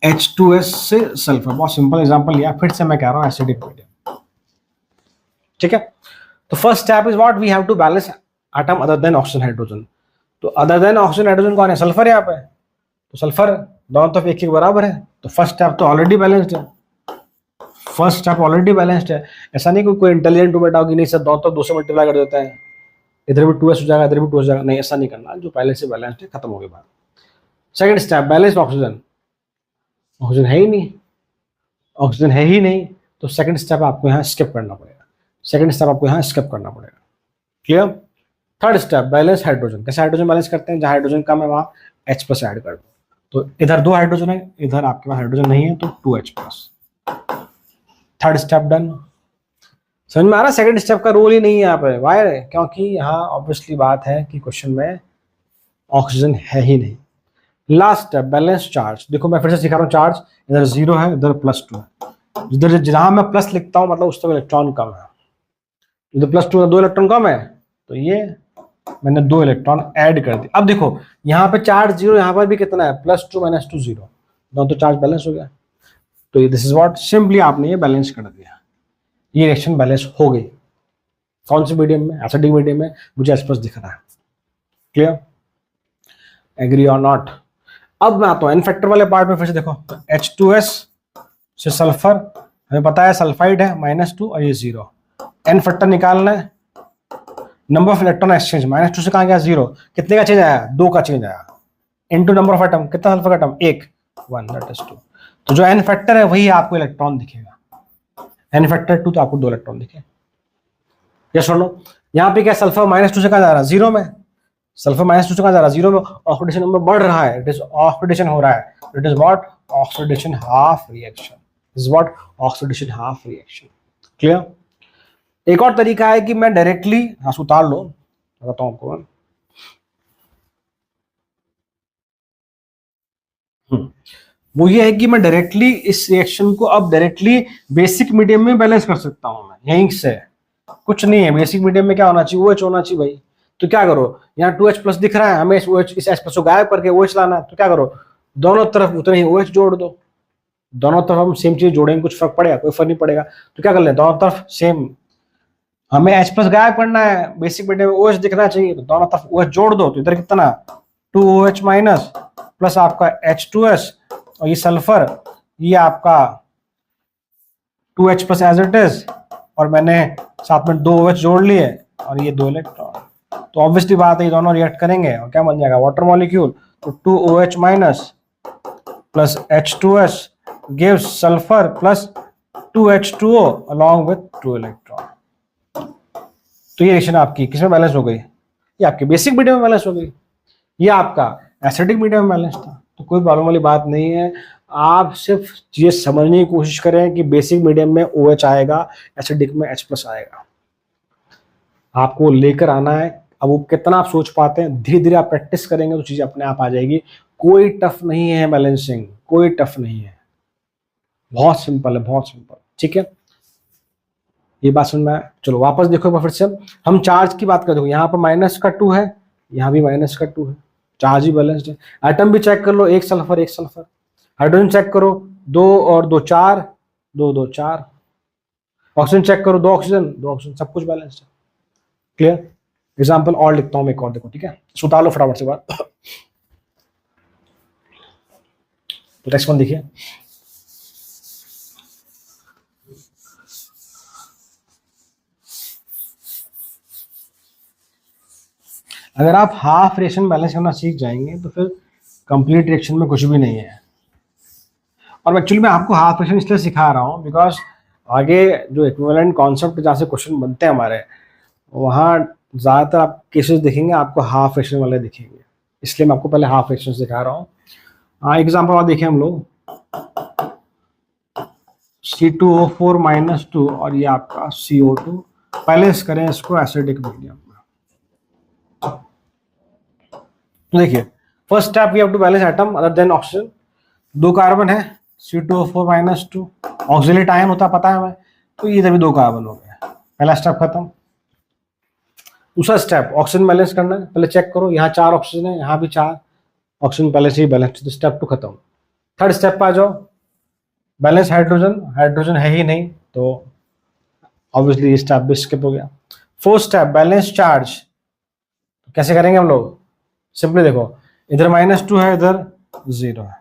H2S से सल्फर। बहुत सिंपल एग्जांपल लिया, फिर से मैं कह रहा हूँ एसिडिक मीडियम, ठीक है। तो first step is what, we have to balance atom other than oxygen hydrogen. तो अदर देन ऑक्सीजन हाइड्रोजन कौन है? सल्फर यहाँ पे। तो सल्फर दोनों तरफ एक बराबर है, तो फर्स्ट स्टेप तो ऑलरेडी बैलेंस्ड है, फर्स्ट स्टेप ऑलरेडी बैलेंस्ड है। ऐसा नहीं कोई इंटेलिजेंट बेटा होगी, नहीं सर दोनों तरफ 2 से मल्टीप्लाई कर देता है, इधर भी 2s हो जाएगा, इधर भी 2s हो जाएगा, नहीं ऐसा नहीं करना, जो पहले से बैलेंस्ड है खत्म हो गई बात। Second step, balanced oxygen, oxygen है ही नहीं, ऑक्सीजन है ही नहीं, तो सेकंड स्टेप आपको यहाँ स्किप करना पड़ेगा, सेकंड स्टेप आपको यहाँ स्किप करना पड़ेगा, clear. Third step, balance hydrogen. कैसे हाइड्रोजन बैलेंस करते हैं? जहाँ हाइड्रोजन कम है वहाँ H+ ऐड कर दो, तो इधर 2 हाइड्रोजन है, इधर आपके पास हाइड्रोजन नहीं है, तो 2H+। Third step done. समझ में आ रहा? सेकंड स्टेप का रोल ही नहीं है यहाँ पे, वाई? क्योंकि यहाँ ऑब्वियसली बात है कि क्वेश्चन में ऑक्सीजन है ही नहीं। Last step, balance charge. देखो मैं फिर से सिखा रहा हूँ, चार्ज इधर 0 है, इधर +2 है, इधर जहां मैं प्लस लिखता हूँ मतलब उस तरफ इलेक्ट्रॉन कम है, इधर +2 2 इलेक्ट्रॉन कम है, तो ये मैंने 2 इलेक्ट्रॉन ऐड कर दिए। अब देखो यहाँ पे चार्ज 0, यहाँ पर भी कितना है? +2 - 2 0, दोनों तो चार्ज बैलेंस हो गया। तो दिस इज व्हाट, सिंपली आपने ये बैलेंस कर दिया, ये रिएक्शन बैलेंस हो गई। कौन से मीडियम में? एसिडिक मीडियम में, मुझे H+ दिख रहा है, क्लियर, एग्री और नॉट। अब मैं आता हूँ एन फैक्टर वाले पार्ट में, फिर से देखो तो H2S से सल्फर, हमें पता है सल्फाइड है -2 और ये 0, एन फैक्टर निकालना है, नंबर ऑफ इलेक्ट्रॉन एक्सचेंज -2 से कहाँ गया? 0, कितने का चेंज आया? 2 का चेंज आया, इनटू नंबर ऑफ एटम, कितना सल्फर एटम? 1 that is 2। तो जो एन फैक्टर है वही आपको इलेक्ट्रॉन दिखेगा, एन फैक्टर 2 तो आपको 2 इलेक्ट्रॉन दिखे। या सुनो यहाँ पे क्या, सल्फर -2 से कहाँ जा रहा है? 0 में, सल्फर -2 से कहाँ जा रहा है? 0 में, ऑक्सीडेशन नंबर बढ़ रहा है, इट इज ऑक्सीडेशन हो रहा है, it is what, oxidation half reaction, is what, oxidation half reaction, clear. एक और तरीका है कि मैं डायरेक्टली, हाँ उतार लो, बताता हूँ आपको, वो ये है कि मैं डायरेक्टली इस रिएक्शन को अब डायरेक्टली बेसिक मीडियम में बैलेंस कर सकता हूं मैं, यहीं से कुछ नहीं है। बेसिक मीडियम में क्या होना चाहिए? OH होना चाहिए भाई। तो क्या करो, यहाँ 2H+ दिख रहा है, हमें इस H+ को गायब करके OH लाना है, तो क्या करो, दोनों तरफ उतने ही OH जोड़ दो, दोनों तरफ हम सेम चीज जोड़ेंगे, कुछ फर्क पड़ेगा? कोई फर्क नहीं पड़ेगा। तो क्या कर लें, दोनों तरफ सेम, हमें H+ गायब करना है, बेसिक मीडियम में OH दिखना चाहिए, तो दोनों तरफ OH जोड़ दो, तो इधर कितना 2OH- प्लस आपका H2S और ये सल्फर, ये आपका 2H+ एज इट इज, और मैंने साथ में 2 OH जोड़ लिए और ये 2 इलेक्ट्रॉन, तो ऑब्वियसली बात है ये दोनों रिएक्ट करेंगे और क्या बन जाएगा वाटर मॉलिक्यूल। तो 2OH minus plus H2S gives sulphur plus 2H2O along with 2 electron. तो ये रिएक्शन आपकी किसमें बैलेंस हो गई? ये आपके बेसिक मीडियम में बैलेंस हो गई, ये आपका एसिडिक मीडियम में बैलेंस था। तो कोई प्रॉब्लम वाली बात नहीं है, आप सिर्फ चीजें समझने की कोशिश करें कि बेसिक मीडियम में OH आएगा, एसिडिक में H+ आएगा, आपको लेकर आना है। अब वो कितना आप सोच पाते हैं, धीरे धीरे आप प्रैक्टिस करेंगे तो चीजें अपने आप आ जाएगी। कोई टफ नहीं है बैलेंसिंग, कोई टफ नहीं है, बहुत सिंपल है, बहुत सिंपल। ठीक है, ये बात समझ में आया? चलो वापस देखो एक बार फिर से हम चार्ज की बात करें। यहाँ पर -2 है, यहाँ भी -2 है, चार्ज ही बैलेंस्ड है। एटम भी चेक कर लो, एक सल्फर एक सल्फर। हाइड्रोजन चेक करो, 2 और 2 4, 2 2 4। ऑक्सीजन चेक करो, 2 ऑक्सीजन 2 ऑक्सीजन, सब कुछ बैलेंस्ड है। क्लियर? एग्जाम्पल और लिखता हूं मैं एक और, देखो। ठीक है, सुता लो फटाफट से बात। तो नेक्स्ट वन देखिए, अगर आप हाफ रिएक्शन बैलेंस करना सीख जाएंगे तो फिर कंप्लीट रिएक्शन में कुछ भी नहीं है। और एक्चुअली मैं आपको हाफ रिएक्शन इसलिए सिखा रहा हूँ बिकॉज आगे जो इक्विवेलेंट कॉन्सेप्ट जहाँ से क्वेश्चन बनते हैं हमारे, वहाँ ज़्यादातर आप केसेस देखेंगे आपको हाफ रिएक्शन वाले दिखेंगे, इसलिए मैं आपको पहले हाफ रिएक्शन सिखा रहा हूँ। एग्जाम्पल और देखें हम लोग, C2O4 - 2 और ये आपका CO2, बैलेंस करें इसको एसिडिक मीडियम में। तो देखिए, first step we have to balance atom other than oxygen. 2 carbon है, C2O4 - 2, ऑक्सिलेट आयन होता पता है हमें, तो ये भी 2 कार्बन हो गया, पहला स्टेप खत्म। दूसरा स्टेप ऑक्सीजन बैलेंस करना है, पहले चेक करो, यहाँ 4 ऑक्सीजन है, यहाँ भी 4 ऑक्सीजन पहले से ही बैलेंस, तो स्टेप 2 खत्म। थर्ड स्टेप पे आ जाओ, बैलेंस हाइड्रोजन, हाइड्रोजन है ही नहीं तो ऑब्वियसली स्टेप भी स्किप हो गया। फोर्थ स्टेप बैलेंस चार्ज, कैसे करेंगे हम लोग? सिंपली देखो, इधर -2 है, इधर 0 है,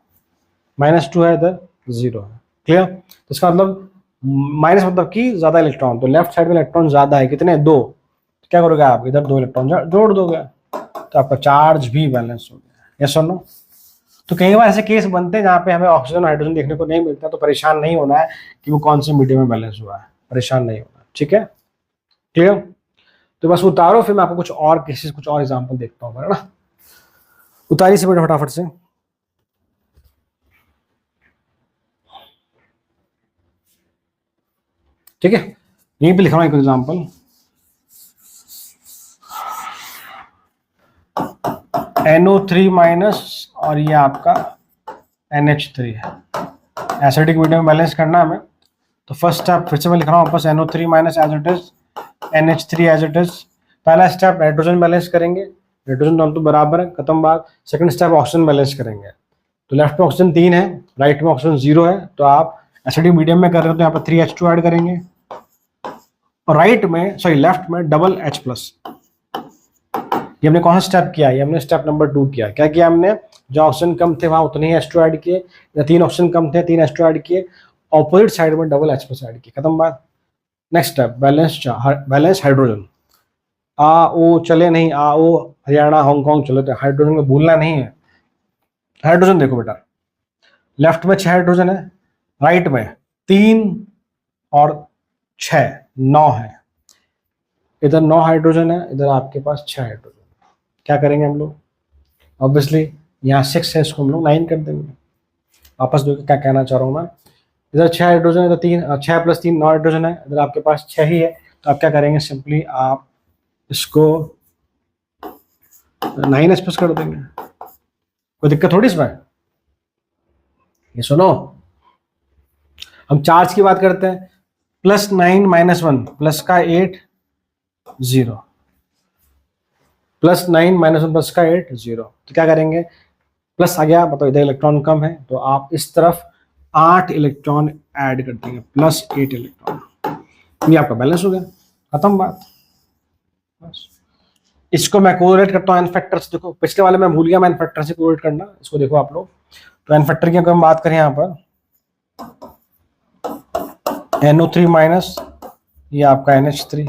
-2 है, इधर 0 है। क्लियर? तो इसका मतलब माइनस मतलब कि ज्यादा इलेक्ट्रॉन, तो लेफ्ट साइड में इलेक्ट्रॉन ज्यादा है, कितने? 2। तो क्या करोगे आप? इधर 2 इलेक्ट्रॉन जोड़ दोगे, तो आपका चार्ज भी बैलेंस हो गया। यस और नो? तो कई बार ऐसे केस बनते हैं जहाँ पे हमें ऑक्सीजन हाइड्रोजन देखने को नहीं मिलता, तो परेशान नहीं होना है कि वो कौन से मीडियम में बैलेंस हुआ है, परेशान नहीं होना। ठीक है, क्लियर? तो बस उतारो, फिर मैं आपको कुछ और केसेस, कुछ और एग्जाम्पल देखता हूँ, है ना? उतारी से बेटा फटाफट से। ठीक है, यहीं पे लिख रहा हूँ एक एग्जाम्पल। NO3- और ये आपका NH3 है, एसिडिक मीडियम बैलेंस करना है हमें। तो फर्स्ट स्टेप फिर से मैं लिख रहा हूँ वापस, NO3- as it is, NH3 as it is. पहला स्टेप नाइट्रोजन बैलेंस करेंगे, नाइट्रोजन दोनों तो बराबर है, खत्म बात। सेकंड स्टेप ऑक्सीजन बैलेंस करेंगे, तो लेफ्ट में ऑक्सीजन 3 है, राइट में ऑक्सीजन 0 है, तो आप एसिडिक मीडियम में कर रहे हो तो यहाँ पर 3H2 ऐड करेंगे, और राइट में, सॉरी लेफ्ट में डबल H+। ये हमने कौन सा स्टेप किया? ये हमने स्टेप नंबर 2 किया। क्या किया हमने? जो ऑक्सीजन कम थे वहां उतने ही H2 ऐड किए, या 3 ऑक्सीजन कम थे 3 H2 ऐड किए, ऑपोजिट साइड में डबल H+ ऐड किए, खत्म बात। Next step balance hydrogen. ओ चले नहीं, ओ हरियाणा हांगकांग चले, तो हाइड्रोजन में भूलना नहीं है। हाइड्रोजन देखो बेटा, लेफ्ट में 6 हाइड्रोजन है, राइट में 3 और 6 9 है, इधर 9 हाइड्रोजन है, इधर आपके पास 6 हाइड्रोजन। क्या करेंगे हम लोग? ऑब्वियसली यहाँ 6 है, इसको हम लोग 9 कर देंगे। वापस देखो क्या कहना चाह रहा हूँ मैं, इधर 6 हाइड्रोजन है, इधर 3, 6 + 3 9 हाइड्रोजन है, इधर आपके पास 6 ही है, तो आप क्या करेंगे? सिंपली आप इसको 9H+ कर देंगे, कोई दिक्कत थोड़ी इसमें। ये सुनो, हम चार्ज की बात करते हैं, +9 - 1, प्लस का 8 0, +9 - 1 प्लस का 8 0, तो क्या करेंगे? प्लस आ गया, मतलब इधर इलेक्ट्रॉन कम है, तो आप इस तरफ 8 इलेक्ट्रॉन ऐड कर देंगे, +8 इलेक्ट्रॉन। ये आपका बैलेंस हो गया, खत्म बात। बस इसको मैं कोरिलेट करता हूँ एन फैक्टर से। देखो पिछले वाले में भूल गया मैं एन फैक्टर से कोरिलेट करना, इसको देखो आप लोग। तो एन फैक्टर की अगर हम बात करें यहाँ पर, NO3- ये आपका NH3,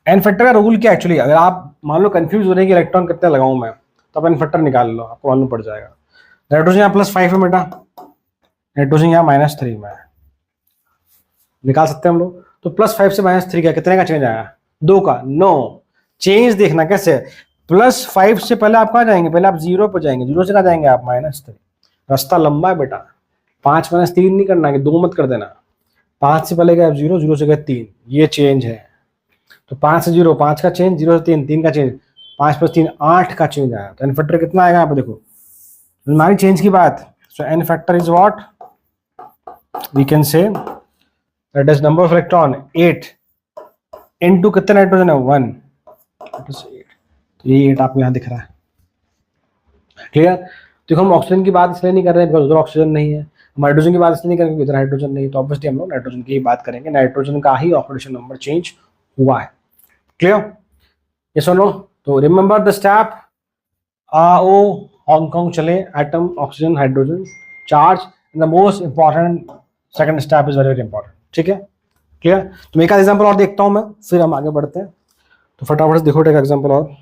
एन फैक्टर का रूल क्या एक्चुअली, अगर आप मान लो कंफ्यूज हो रहे हैं कि इलेक्ट्रॉन कितने लगाऊं मैं, तो आप एन फैक्टर निकाल लो, आपको मालूम पड़ जाएगा। नाइट्रोजन यहाँ +5 है बेटा, नाइट्रोजन यहाँ -3 में है, निकाल सकते हैं हम लोग। तो +5 से -3 का कितने का चेंज आया, 2 का। नो, चेंज देखना कैसे, +5 से पहले आप कहाँ जाएंगे, पहले आप 0 पर जाएंगे, 0 से कहाँ जाएंगे आप -3। रास्ता लंबा है बेटा, 5 - 3 नहीं करना है, 2 मत कर देना। 5 से पहले गए आप 0, 0 से गए 3, ये चेंज है। तो 5 से 0 5 का चेंज, 0 से 3 3 का चेंज, 5 + 3 8 का चेंज आया। तो एन फैक्टर कितना आएगा यहाँ पे देखो, हमारी चेंज की बात। So n factor is what, we can say that is number of electron 8 into कितने नाइट्रोजन है 1, दैट इज 8। तो ये 8 आपको यहाँ दिख रहा है, क्लियर। देखो हम ऑक्सीजन की बात इसलिए नहीं कर रहे हैं बिकॉज उधर ऑक्सीजन नहीं है, हम हाइड्रोजन की बात इसलिए नहीं करेंगे इधर हाइड्रोजन नहीं है, तो ऑब्वियसली हम लोग नाइट्रोजन की ही बात करेंगे, नाइट्रोजन का ही ऑक्सीडेशन नंबर चेंज हुआ है, क्लियर। ये सुनो, तो रिमेंबर द स्टेप, ओ हांगकांग चले, atom, oxygen, hydrogen, charge, the most important second step is very very important, ठीक है, क्लियर। तो मैं एक एग्जांपल और देखता हूं मैं, फिर हम आगे बढ़ते हैं। तो फटाफट से देखो एक एग्जांपल और,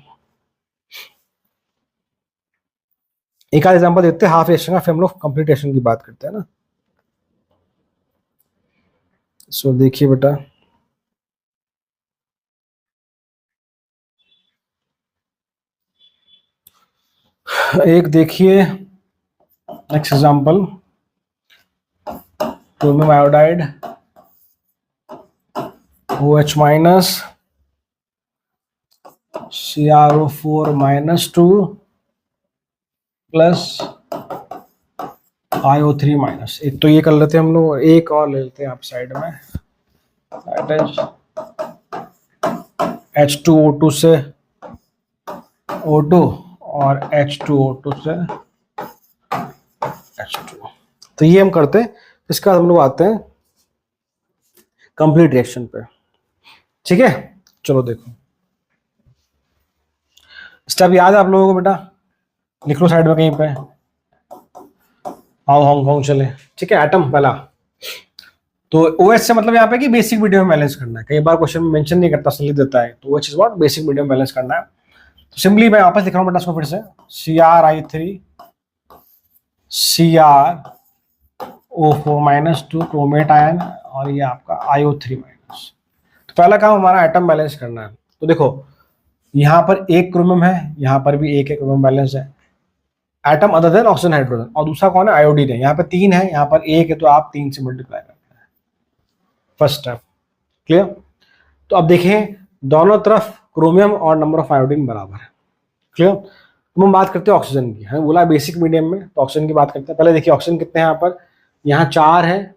एक आध एग्जांपल देखते हैं हाफ एशन का, फिर हम लोग कंप्लीट एशन की बात करते हैं ना। सो देखिए बेटा, एक देखिए next example, chromium iodide OH- CrO4-2 plus IO3-। एक तो ये कर लेते हैं हम लोग, एक और ले लेते हैं आप साइड में, दैट इज H2O2 से O2 और H2O2 से H2। तो ये हम करते हैं, इसके बाद हम लोग आते हैं कंप्लीट रिएक्शन पे, ठीक है। चलो देखो, स्टेप याद है आप लोगों को बेटा, लिख लो साइड में कहीं पे, आओ हांगकांग चले, ठीक है। एटम पहला, तो OH से मतलब यहाँ पे कि बेसिक मीडियम बैलेंस करना है, कई बार क्वेश्चन में मेंशन नहीं करता, सही देता है। तो OH is what, basic medium balance करना है। तो सिंपली मैं वापस लिख रहा हूँ बेटा इसको फिर से, CrI3 CrO4-2 क्रोमेट आयन, और ये आपका IO3-। तो पहला काम हमारा एटम बैलेंस करना है। तो देखो यहाँ पर एक क्रोमियम है, यहाँ पर भी एक क्रोमियम बैलेंस है, atom other than oxygen hydrogen, और दूसरा कौन है, आयोडीन है। यहाँ पे 3 है, यहाँ पर 1 है, तो आप 3 से मल्टीप्लाई करते हैं, फर्स्ट स्टेप, क्लियर। तो अब देखें दोनों तरफ क्रोमियम और नंबर ऑफ आयोडीन बराबर है, क्लियर। तो हम बात करते हैं ऑक्सीजन की, हमें बोला बेसिक मीडियम में, तो ऑक्सीजन की बात करते हैं। पहले देखिए ऑक्सीजन कितने हैं यहाँ पर, यहाँ 4 है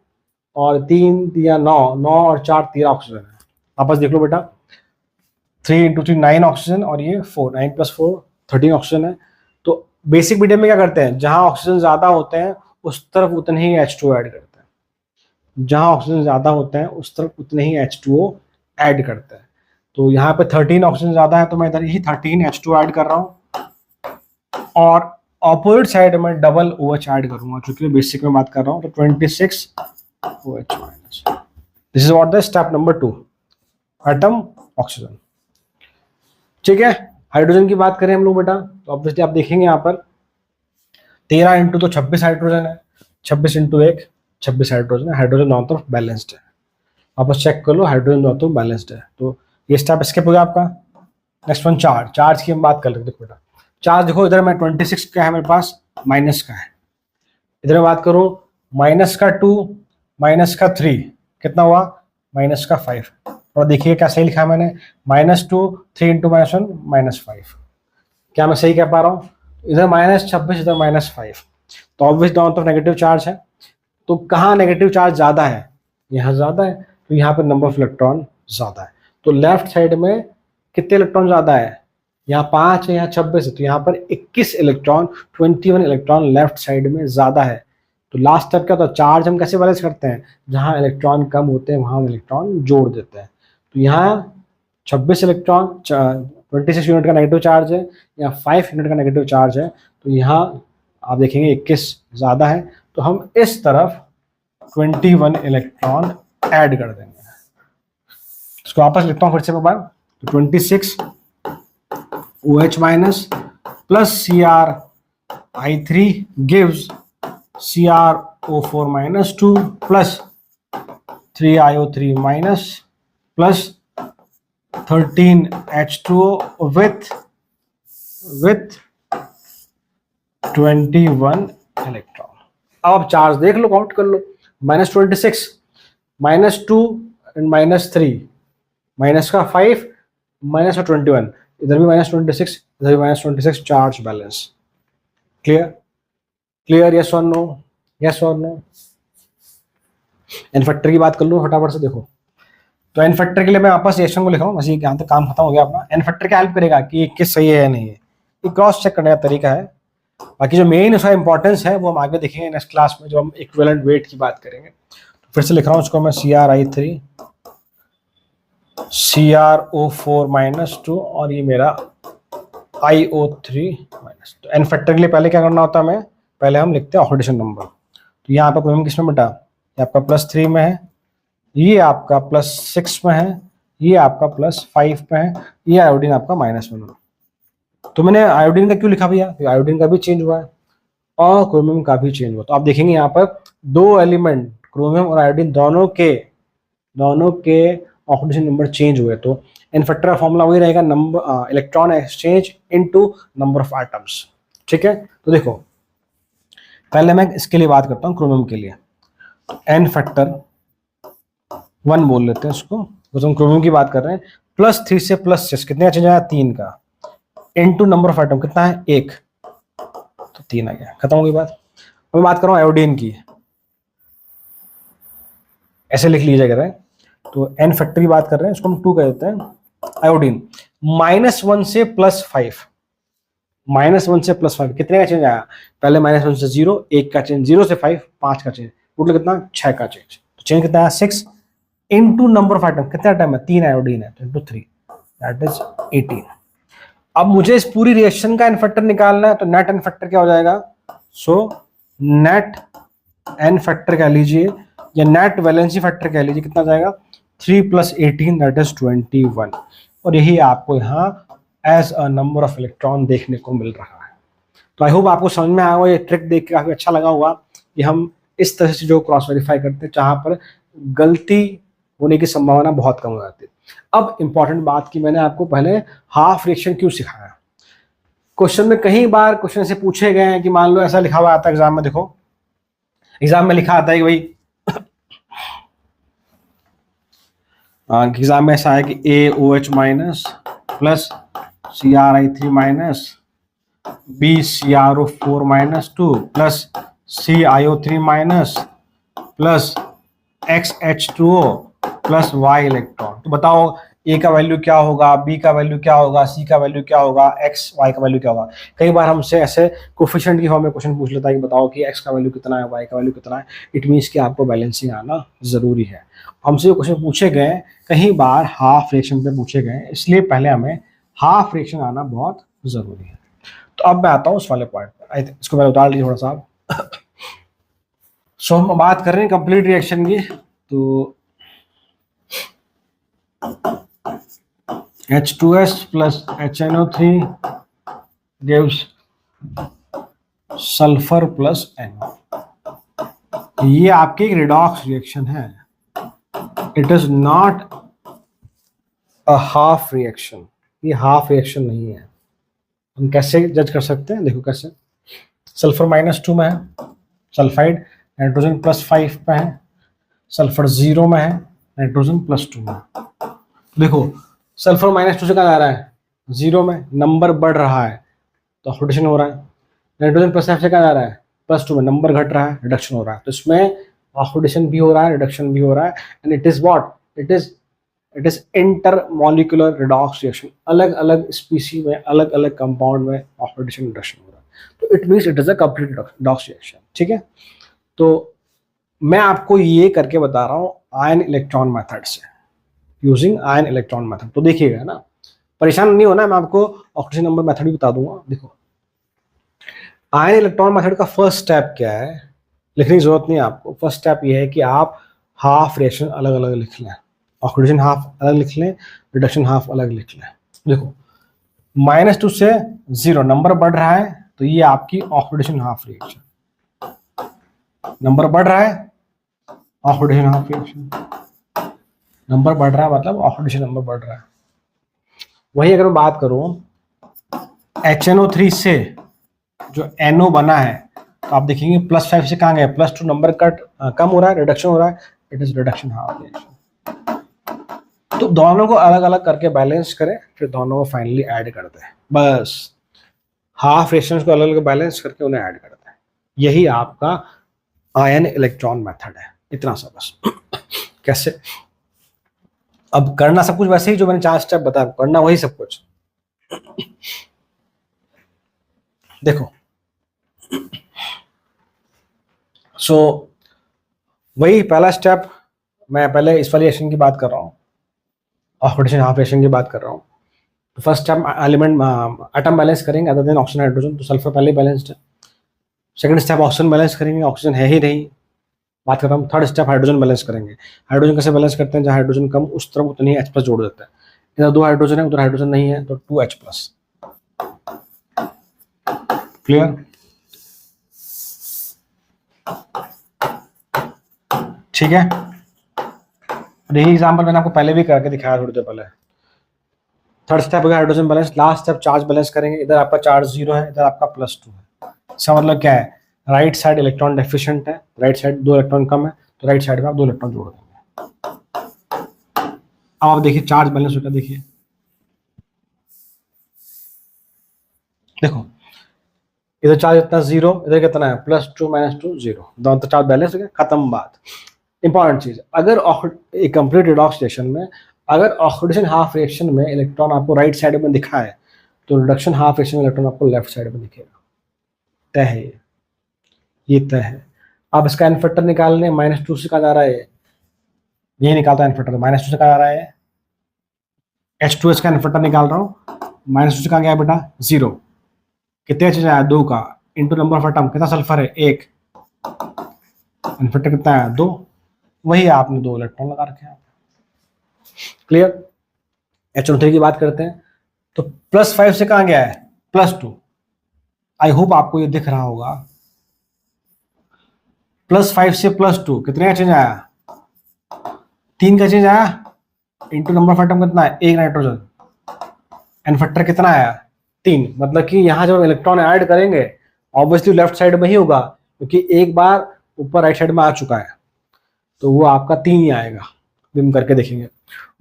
और 3 या 9 और 4 13 ऑक्सीजन है। आपस देख लो बेटा, 3 × 3 9 ऑक्सीजन, और ये 4, 9 + 4 13 ऑक्सीजन है। तो बेसिक मीडियम में क्या करते हैं, जहां ऑक्सीजन ज्यादा होते हैं उस तरफ उतने ही H2O ऐड करते हैं, जहां ऑक्सीजन ज्यादा होते हैं उस तरफ उतने ही H2O ऐड करते हैं। तो यहाँ पे 13 ऑक्सीजन ज्यादा है, तो मैं इधर ही 13 H2O ऐड कर रहा हूँ, और ऑपोजिट साइड में डबल OH ऐड करूंगा, क्योंकि बेसिक में बात कर रहा हूँ। तो 26 OH-। This is what the step number 2, atom oxygen, ठीक है। हाइड्रोजन की बात करें हम लोग बेटा, तो ऑब्वियसली आप देखेंगे यहाँ पर 13 इंटू तो 26 हाइड्रोजन है, 26 इंटू 1 26 हाइड्रोजन है, हाइड्रोजन दोनों तरफ बैलेंस्ड है। आप बस चेक कर लो, हाइड्रोजन दोनों तरफ बैलेंस्ड है। तो ये स्टेप स्किप हो गया आपका। नेक्स्ट वन चार्ज, चार्ज की हम बात कर लेते हैं। देखो बेटा चार्ज देखो, इधर मैं 26 का है मेरे पास, माइनस का है, इधर मैं बात करूं -2 -3 कितना हुआ, -5। और देखिए क्या सही लिखा है मैंने, -2 3 × -1 -5। क्या मैं सही कह पा रहा हूँ, इधर -26 इधर -5, तो ऑब्वियस दोनों तरफ नेगेटिव चार्ज है। तो कहाँ नेगेटिव चार्ज ज्यादा है, यहाँ ज्यादा है, तो यहाँ पर नंबर ऑफ इलेक्ट्रॉन ज्यादा है। तो लेफ्ट साइड में कितने इलेक्ट्रॉन ज्यादा है, यहाँ 5 है, यहाँ 26 है, तो यहाँ पर 21 इलेक्ट्रॉन 21 इलेक्ट्रॉन लेफ्ट साइड में ज्यादा है। तो लास्ट स्टेप क्या होता है, चार्ज हम कैसे बैलेंस करते हैं, जहां इलेक्ट्रॉन कम होते हैं वहां हम इलेक्ट्रॉन जोड़ देते हैं। तो यहाँ 26 इलेक्ट्रॉन 26 यूनिट का नेगेटिव चार्ज है, यहाँ 5 यूनिट का नेगेटिव चार्ज है, तो यहाँ आप देखेंगे 21 ज्यादा है, तो हम इस तरफ 21 इलेक्ट्रॉन ऐड कर देंगे। इसको वापस लिखता हूँ फिर से एक बार, तो 26 OH minus plus CrI3 gives CrO4 minus 2 plus 3IO3 minus plus 13H2O with 21 electron. अब आप चार्ज देख लो, काउंट कर लो, -26 -2 एंड -3 माइनस का 5 माइनस का 21, इधर भी -26 इधर भी -26, चार्ज बैलेंस। क्लियर यस और नो? यस और नो? एन फैक्टर की बात कर लूँ फटाफट से, देखो तो एन फैक्टर के लिए मैं वापस रिएक्शन को लिखा हूँ, बस यहाँ तक काम खत्म हो गया अपना। एन फैक्टर क्या हेल्प करेगा कि ये किस सही है या नहीं है, ये क्रॉस चेक करने का तरीका है। बाकी जो मेन उसका इंपॉर्टेंस है वो हम आगे देखेंगे नेक्स्ट क्लास में, जब हम इक्विवेलेंट वेट की बात करेंगे। तो फिर से लिख रहा हूँ उसको मैं, CrI3 CrO4 माइनस 2 और ये मेरा IO3 माइनस। तो एन फैक्टर के लिए पहले क्या करना होता है, हमें पहले हम लिखते हैं ऑक्सीडेशन नंबर। तो यहाँ पर क्रोमियम किस में बेटा, ये आपका +3 में है, ये आपका +6 में है, ये आपका +5 में है, ये आयोडीन आपका -1 में। तो मैंने आयोडीन का क्यों लिखा भैया, तो आयोडीन का भी चेंज हुआ है और क्रोमियम का भी चेंज हुआ। तो आप देखेंगे यहाँ पर दो एलिमेंट क्रोमियम और आयोडीन दोनों के ऑक्सीडेशन नंबर चेंज हुए। तो एन फैक्टर का फॉर्मूला वही रहेगा, number electron exchange into number of atoms. ठीक है, तो देखो पहले मैं इसके लिए बात करता हूँ क्रोमियम के लिए। एन फैक्टर 1 बोल लेते हैं इसको, तो हम क्रोमियम की बात कर रहे हैं। +3 से +6 कितने का चेंज आया, 3 का, इनटू नंबर ऑफ एटम कितना है, 1, तो 3 आ गया, खत्म हो गई बात। अब मैं बात कर रहा हूँ आयोडीन की, ऐसे लिख लीजिएगा। तो एन फैक्टर की बात कर रहे हैं, इसको हम 2 कह देते हैं। आयोडीन -1 से +5, -1 से +5 कितने का चेंज आया, पहले -1 से 0, 1 का चेंज, 0 से 5, 5 का चेंज, टोटल कितना, 6 का चेंज। तो चेंज कितना आया, 6, इनटू नंबर ऑफ एटम, कितना एटम है, 3 आयोडीन है, तो इनटू 3, दैट इज 18। अब मुझे इस पूरी रिएक्शन का एन फैक्टर निकालना है, तो नेट एन फैक्टर क्या हो जाएगा, सो नेट एन फैक्टर कह लीजिए या नेट वैलेंसी फैक्टर कह लीजिए, कितना जाएगा, 3 + 18 दैट इज 21। और यही आपको यहाँ as a number of electron देखने को मिल रहा है। तो आई होप आपको समझ में आया होगा, ये ट्रिक देख के काफी अच्छा लगा होगा कि हम इस तरह से जो क्रॉस वेरीफाई करते हैं जहां पर गलती होने की संभावना बहुत कम हो जाती है। अब इंपॉर्टेंट बात की, मैंने आपको पहले हाफ रिएक्शन क्यों सिखाया। क्वेश्चन में कई बार क्वेश्चन से पूछे गए हैं कि मान लो ऐसा लिखा हुआ आता है एग्जाम में, देखो एग्जाम में लिखा आता है कि भाई एग्जाम में ऐसा है कि AOH minus plus CrI3 minus BCrO4 minus 2 plus CiO3 minus plus XH2O plus Y electron. तो बताओ A का वैल्यू क्या होगा, B का वैल्यू क्या होगा, C का वैल्यू क्या होगा, X Y का वैल्यू क्या होगा। कई बार हमसे ऐसे कोफिशिएंट की फॉर्म में क्वेश्चन पूछ लेता है कि बताओ कि X का वैल्यू कितना है, Y का वैल्यू कितना है। इट मीन्स कि आपको बैलेंसिंग आना जरूरी है। हमसे जो क्वेश्चन पूछे गए कई बार हाफ रिएक्शन पे पूछे गए, इसलिए पहले हमें हाफ रिएक्शन आना बहुत जरूरी है। तो अब मैं आता हूँ उस वाले पॉइंट पर, इसको मैं उतार लीजिए थोड़ा सा। सो हम बात कर रहे हैं कंप्लीट रिएक्शन की। तो H2S plus HNO3 gives sulphur plus NO। ये आपकी एक रिडॉक्स रिएक्शन है, it is not a half reaction, ये हाफ रिएक्शन नहीं है। हम कैसे जज कर सकते हैं, देखो कैसे, सल्फर -2 में है सल्फाइड, नाइट्रोजन +5 में है, सल्फर 0 में है, नाइट्रोजन +2 में। देखो सल्फर -2 से कहाँ जा रहा है, 0 में, नंबर बढ़ रहा है तो ऑक्सीडेशन हो रहा है। नाइट्रोजन +5 से कहाँ जा रहा है, +2 में, नंबर घट रहा है, रिडक्शन हो रहा है। तो इसमें ऑक्सीडेशन भी हो रहा है, रिडक्शन भी हो रहा है, and it is what, it is intermolecular redox reaction. अलग अलग स्पीसी में, अलग अलग कंपाउंड में ऑक्सीडेशन रिडक्शन हो रहा है, तो it means it is a complete redox reaction. ठीक है, तो मैं आपको ये करके बता रहा हूँ आयन इलेक्ट्रॉन मेथड से, यूजिंग आयन इलेक्ट्रॉन मेथड। तो देखिएगा ना, परेशान नहीं होना, मैं आपको ऑक्सीजन नंबर मेथड भी बता दूंगा। देखो आयन इलेक्ट्रॉन मेथड का फर्स्ट स्टेप क्या है, लिखने की जरूरत नहीं है आपको। फर्स्ट स्टेप ये है कि आप हाफ रिएक्शन अलग अलग लिख लें। ऑक्सीडेशन हाफ अलग लिख लें, रिडक्शन हाफ अलग लिख लें। देखो -2 से 0 नंबर बढ़ रहा है तो ये आपकी ऑक्सीडेशन हाफ रिएक्शन, नंबर बढ़ रहा है ऑक्सीडेशन हाफ रिएक्शन, नंबर बढ़ रहा है मतलब ऑक्सीडेशन नंबर बढ़ रहा है। वही अगर मैं बात करूं HNO3 से जो NO बना है तो आप देखेंगे +5 से कहाँ गए, +2 नंबर कट कम हो रहा है, रिडक्शन हो रहा है, it is reduction half reaction. तो दोनों को अलग अलग करके बैलेंस करें, फिर दोनों को फाइनली ऐड करते हैं, बस हाफ रिएक्शंस को अलग अलग बैलेंस करके उन्हें ऐड करते हैं। यही आपका आयन इलेक्ट्रॉन मेथड है, इतना सा बस। कैसे, अब करना सब कुछ वैसे ही जो मैंने 4 स्टेप बताया, करना वही सब कुछ। देखो वही पहला स्टेप, मैं पहले इस वाली रिएक्शन की बात कर रहा हूँ, ऑक्सीडेशन हाफ रिएक्शन की बात कर रहा हूँ। तो first step element atom balance करेंगे अदर देन ऑक्सीजन हाइड्रोजन, तो सल्फर पहले बैलेंस्ड है। सेकंड स्टेप ऑक्सीजन बैलेंस करेंगे, ऑक्सीजन है ही नहीं, बात करता हूँ। थर्ड स्टेप हाइड्रोजन बैलेंस करेंगे। हाइड्रोजन कैसे बैलेंस करते हैं, जहाँ हाइड्रोजन कम उस तरफ उतनी ही H+ जोड़ देते हैं। इधर 2 हाइड्रोजन है, उधर हाइड्रोजन नहीं है, तो 2H+। क्लियर? ठीक है, यही एग्जाम्पल मैंने आपको पहले भी करके दिखाया थोड़ी देर पहले। थर्ड स्टेप हो गया hydrogen balance. Last step charge balance करेंगे। इधर आपका चार्ज 0 है, इधर आपका +2 है। इसका मतलब क्या है, राइट साइड इलेक्ट्रॉन डेफिशिएंट है, राइट साइड 2 इलेक्ट्रॉन कम है, तो राइट साइड में आप 2 इलेक्ट्रॉन जोड़ देंगे। अब आप देखिए चार्ज बैलेंस हो गया। देखिए देखो इधर चार्ज इतना 0, इधर कितना है +2 -2 0, दोनों तो चार्ज बैलेंस हो गया, खत्म बात। इंपॉर्टेंट चीज, अगर एक कंप्लीट रिडॉक्स रिएक्शन में अगर ऑक्सीडेशन हाफ रिएक्शन में इलेक्ट्रॉन आपको राइट साइड में दिखा है, तो रिडक्शन हाफ रिएक्शन में इलेक्ट्रॉन आपको लेफ्ट साइड में दिखेगा। तय है ये तय है। अब इसका एन फैक्टर निकालने, -2 से कहा जा रहा है, यही निकालता है एन फैक्टर, -2 से कहा जा रहा है H2S का एन फैक्टर निकाल रहा हूँ, -2 से कहा गया बेटा 0, कितने चीज आया 2 का, इंटू नंबर ऑफ एटम, कितना सल्फर है 1, एन फैक्टर कितना है 2, वही आपने 2 इलेक्ट्रॉन लगा रखे हैं। क्लियर? HNO3 की बात करते हैं, तो +5 से कहाँ गया है +2। आई होप आपको ये दिख रहा होगा, +5 से +2 कितने का चेंज आया, 3 का चेंज आया, इंटू नंबर ऑफ एटम कितना है 1 नाइट्रोजन, एन फैक्टर कितना आया 3। मतलब कि यहाँ जब इलेक्ट्रॉन ऐड करेंगे ऑब्वियसली लेफ्ट साइड में ही होगा, क्योंकि एक बार ऊपर राइट साइड में आ चुका है, तो वो आपका 3 ही आएगा। हम करके देखेंगे।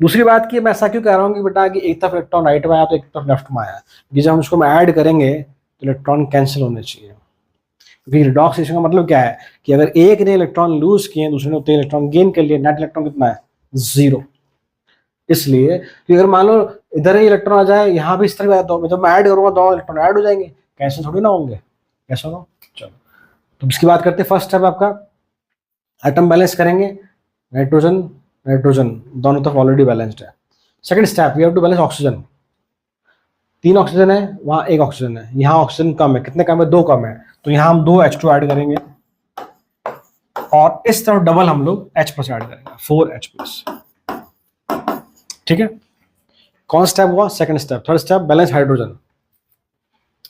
दूसरी बात की मैं ऐसा क्यों कह रहा हूँ कि बेटा कि एक तरफ इलेक्ट्रॉन राइट में आया तो एक तरफ लेफ्ट में आया, क्योंकि जब हम उसको ऐड करेंगे तो इलेक्ट्रॉन कैंसिल होने चाहिए। क्योंकि रिडॉक्स रिएक्शन का मतलब क्या है कि अगर एक ने इलेक्ट्रॉन लूज किए, दूसरे ने 3 इलेक्ट्रॉन गेन कर लिए, नेट इलेक्ट्रॉन कितना है 0। इसलिए कि अगर मान लो इधर ही इलेक्ट्रॉन आ जाए, यहाँ भी इस तरह तो जब मैं ऐड करूंगा दोनों इलेक्ट्रॉन ऐड हो जाएंगे, कैंसिल थोड़ी ना होंगे, कैसे होगा। चलो तो इसकी बात करते हैं। फर्स्ट स्टेप आपका एटम बैलेंस करेंगे, नाइट्रोजन नाइट्रोजन दोनों तरफ ऑलरेडी बैलेंस्ड है। Second step we have to balance oxygen. 3 oxygen है, वहाँ 1 ऑक्सीजन है, यहाँ ऑक्सीजन कम है, कितने कम है 2 कम है, तो यहाँ हम 2 H2 ऐड करेंगे और इस तरफ डबल हम लोग H+ ऐड करेंगे 4H+। ठीक है, कौन स्टेप हुआ second step. Third step balance hydrogen.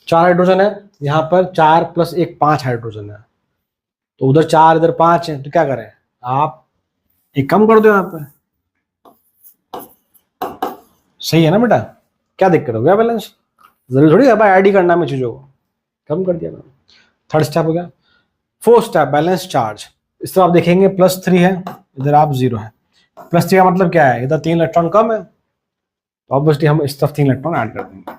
4 hydrogen है, यहाँ पर 4 + 1 5 हाइड्रोजन है, तो उधर 4 इधर 5 है, तो क्या करें आप एक कम कर दो यहाँ पे। सही है ना बेटा, क्या दिक्कत हो गया बैलेंस, जरूरी थोड़ी है भाई ऐड ही करना में चीजों को, कम कर दिया मैंने। थर्ड स्टेप हो गया। Fourth step balance charge. इस तरह आप देखेंगे +3 है, इधर आप 0 है। +3 का मतलब क्या है, इधर 3 इलेक्ट्रॉन कम है, तो ऑब्वियसली हम इस तरफ 3 इलेक्ट्रॉन ऐड कर देंगे।